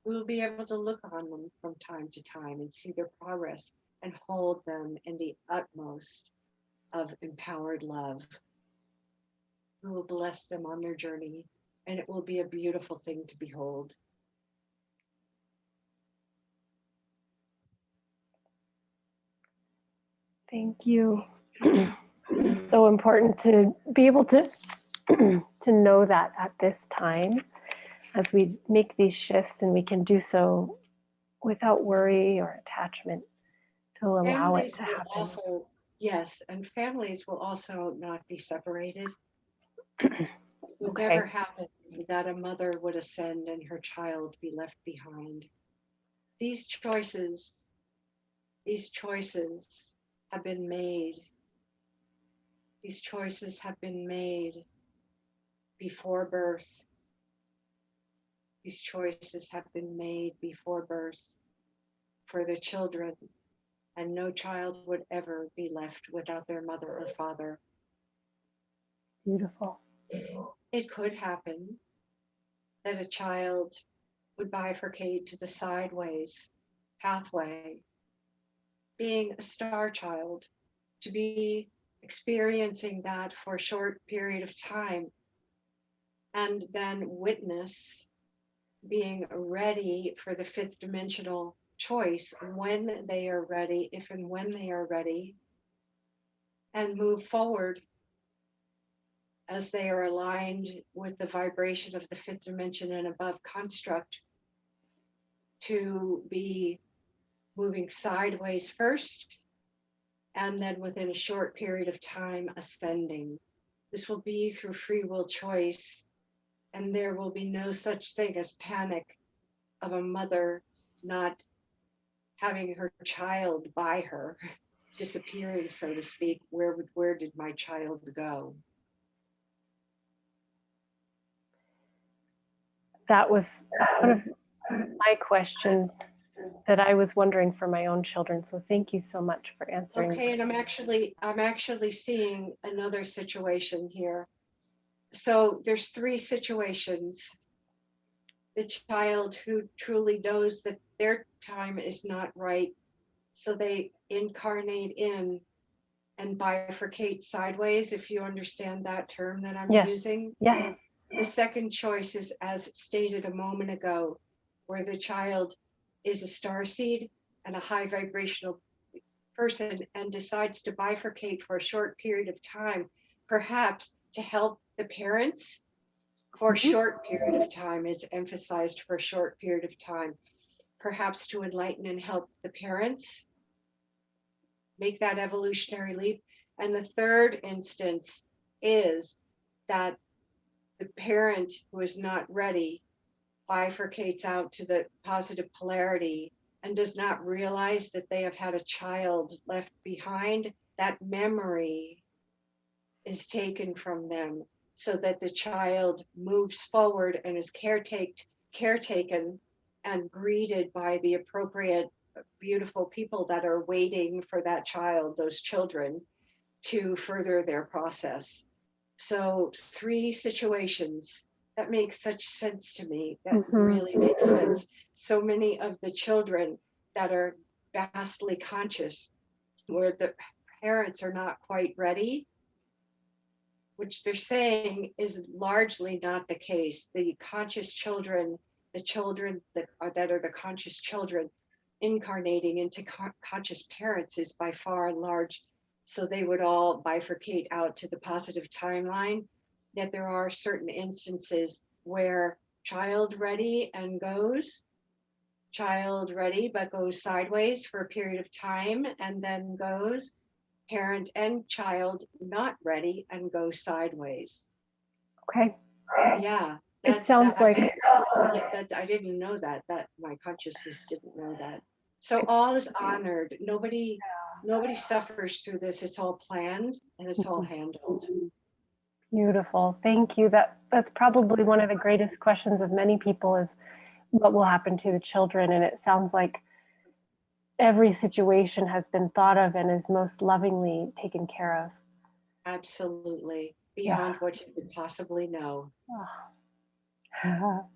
We will be able to look on them from time to time and see their progress and hold them in the utmost of empowered love. We will bless them on their journey, and it will be a beautiful thing to behold. Thank you. It's so important to be able to to know that at this time as we make these shifts, and we can do so without worry or attachment, to allow Families it to will happen. also, yes, and families will also not be separated. It would Okay. never happen that a mother would ascend and her child be left behind. These choices have been made. These choices have been made before birth. These choices have been made before birth for the children, and no child would ever be left without their mother or father. Beautiful. It could happen that a child would bifurcate to the sideways pathway, being a star child, to be experiencing that for a short period of time, and then witness being ready for the fifth dimensional choice when they are ready, if and when they are ready, and move forward as they are aligned with the vibration of the fifth dimension and above construct, to be moving sideways first, and then within a short period of time ascending. This will be through free will choice, and there will be no such thing as panic of a mother not having her child by her, disappearing, so to speak. Where did my child go? That was one of my questions that I was wondering for my own children. So thank you so much for answering. Okay, and I'm actually seeing another situation here. So there's three situations. The child who truly knows that their time is not right, so they incarnate in and bifurcate sideways, if you understand that term that I'm using. Yes. The second choice is, as stated a moment ago, where the child is a starseed and a high vibrational person and decides to bifurcate for a short period of time, perhaps to help the parents for a short period of time. It's emphasized for a short period of time, perhaps to enlighten and help the parents make that evolutionary leap. And the third instance is that the parent who is not ready bifurcates out to the positive polarity and does not realize that they have had a child left behind. That memory is taken from them so that the child moves forward and is caretaken and greeted by the appropriate beautiful people that are waiting for that child, those children, to further their process. So 3 situations that makes such sense to me. That really makes sense. So many of the children that are vastly conscious, where the parents are not quite ready, which they're saying is largely not the case. The conscious children, the children that are the conscious children incarnating into conscious parents is by far and large. So they would all bifurcate out to the positive timeline. Yet there are certain instances where child ready and goes, child ready but goes sideways for a period of time and then goes, parent and child not ready and go sideways. Okay. Yeah. It sounds like that I didn't know that my consciousness didn't know that. So all is honored. Nobody suffers through this. It's all planned and it's all handled. beautiful. Thank you. That's probably one of the greatest questions of many people is what will happen to the children. And it sounds like every situation has been thought of and is most lovingly taken care of. Absolutely. Beyond what you could possibly know. Oh.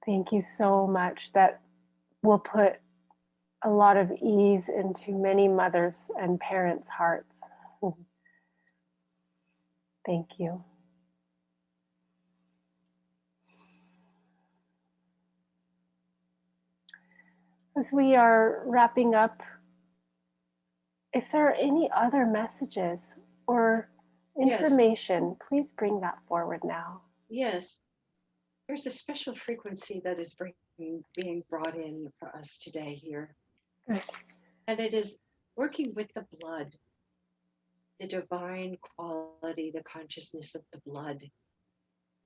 Thank you so much. That will put a lot of ease into many mothers and parents' hearts. Thank you. As we are wrapping up, if there are any other messages or information, please bring that forward now. Yes. There's a special frequency that is being brought in for us today here. Good. And it is working with the blood, the divine quality, the consciousness of the blood.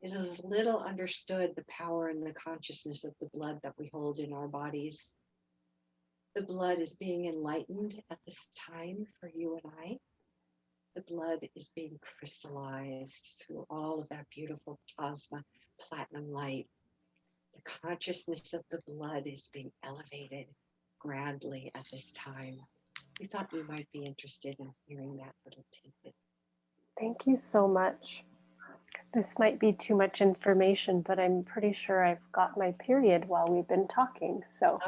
It is little understood the power and the consciousness of the blood that we hold in our bodies. The blood is being enlightened at this time for you and I. The blood is being crystallized through all of that beautiful plasma, platinum light. The consciousness of the blood is being elevated grandly at this time. We thought you might be interested in hearing that little tidbit. Thank you so much. This might be too much information, but I'm pretty sure I've got my period while we've been talking. So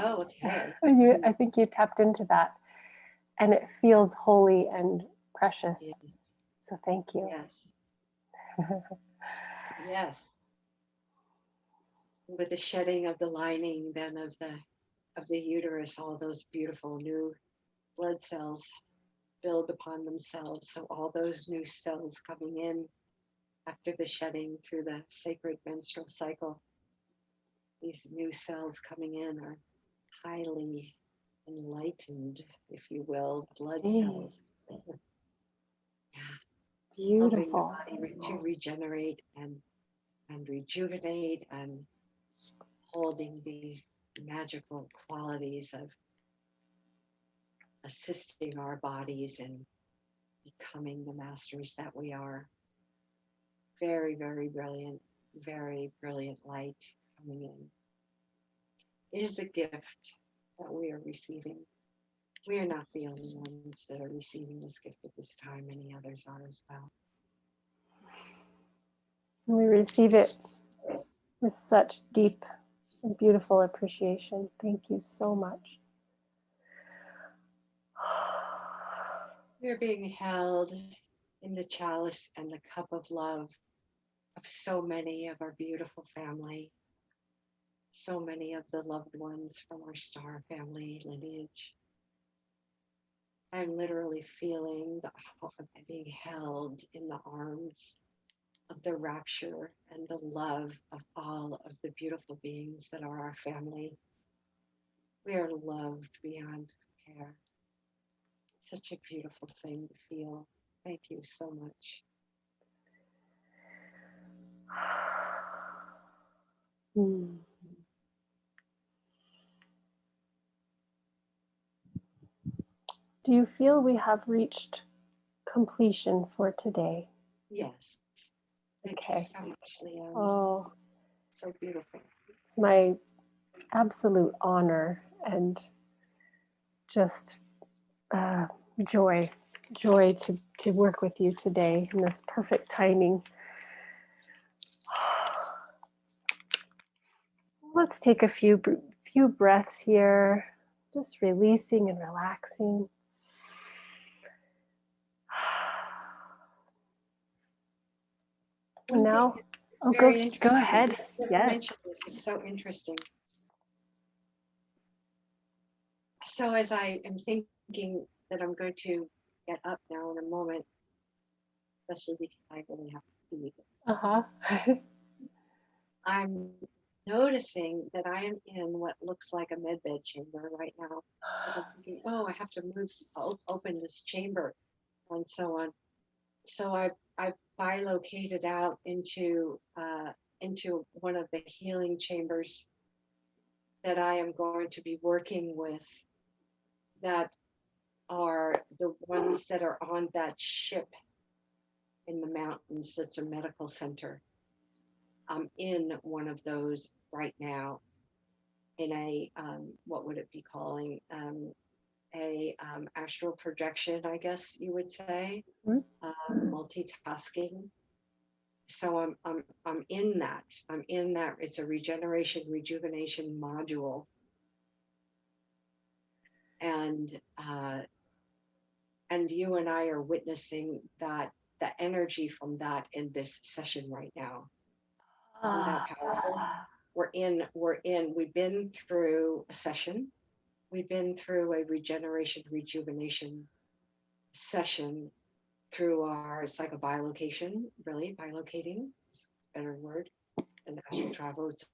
okay. I think you tapped into that. And it feels holy and precious. Yes. So thank you. Yes. Yes. With the shedding of the lining then of the uterus, all those beautiful new blood cells build upon themselves. So all those new cells coming in after the shedding through the sacred menstrual cycle, these new cells coming in are highly enlightened, if you will, blood cells. Beautiful. Helping the body to regenerate and rejuvenate and holding these magical qualities of assisting our bodies in becoming the masters that we are. Very, very brilliant light coming in. It is a gift that we are receiving. We are not the only ones that are receiving this gift at this time. Many others are as well. We receive it with such deep and beautiful appreciation. Thank you so much. We are being held in the chalice and the cup of love of so many of our beautiful family, so many of the loved ones from our star family lineage. I'm literally feeling being held in the arms of the rapture and the love of all of the beautiful beings that are our family. We are loved beyond compare. such a beautiful thing to feel. Thank you so much. Hmm. Do you feel we have reached completion for today? Yes. Thank you Okay. so much, Leah. Oh, So beautiful. it's my absolute honor and just joy to work with you today in this perfect timing. Let's take a few breaths here, just releasing and relaxing. And now, go ahead. Yes. It's so interesting. So as I am thinking that I'm going to get up now in a moment, especially because I really have to eat, I'm noticing that I am in what looks like a medbed chamber right now. Because I'm thinking, oh, I have to open this chamber, and so on. So I bilocated out into one of the healing chambers that I am going to be working with, that are the ones that are on that ship in the mountains. That's a medical center. I'm in one of those right now in a what would it be calling, astral projection, I guess you would say. Multitasking. So I'm in that. I'm in that. It's a rejuvenation module, and you and I are witnessing that, the energy from that in this session right now. Isn't that powerful? We've been through a session. We've been through a rejuvenation session through our psychobilocation, really, bilocating, is a better word than astral travel. It's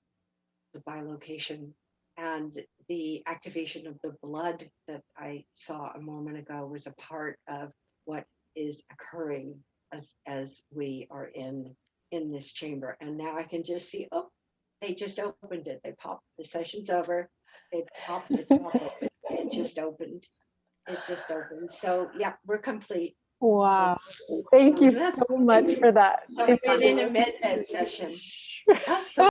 a bilocation. And the activation of the blood that I saw a moment ago was a part of what is occurring as we are in this chamber. And now I can just see, oh, they just opened it. They popped, the session's over. They popped the top open. It just opened. It just opened. So yeah, we're complete. Wow. Thank you so much for that. So we've been in a medbed session. That's so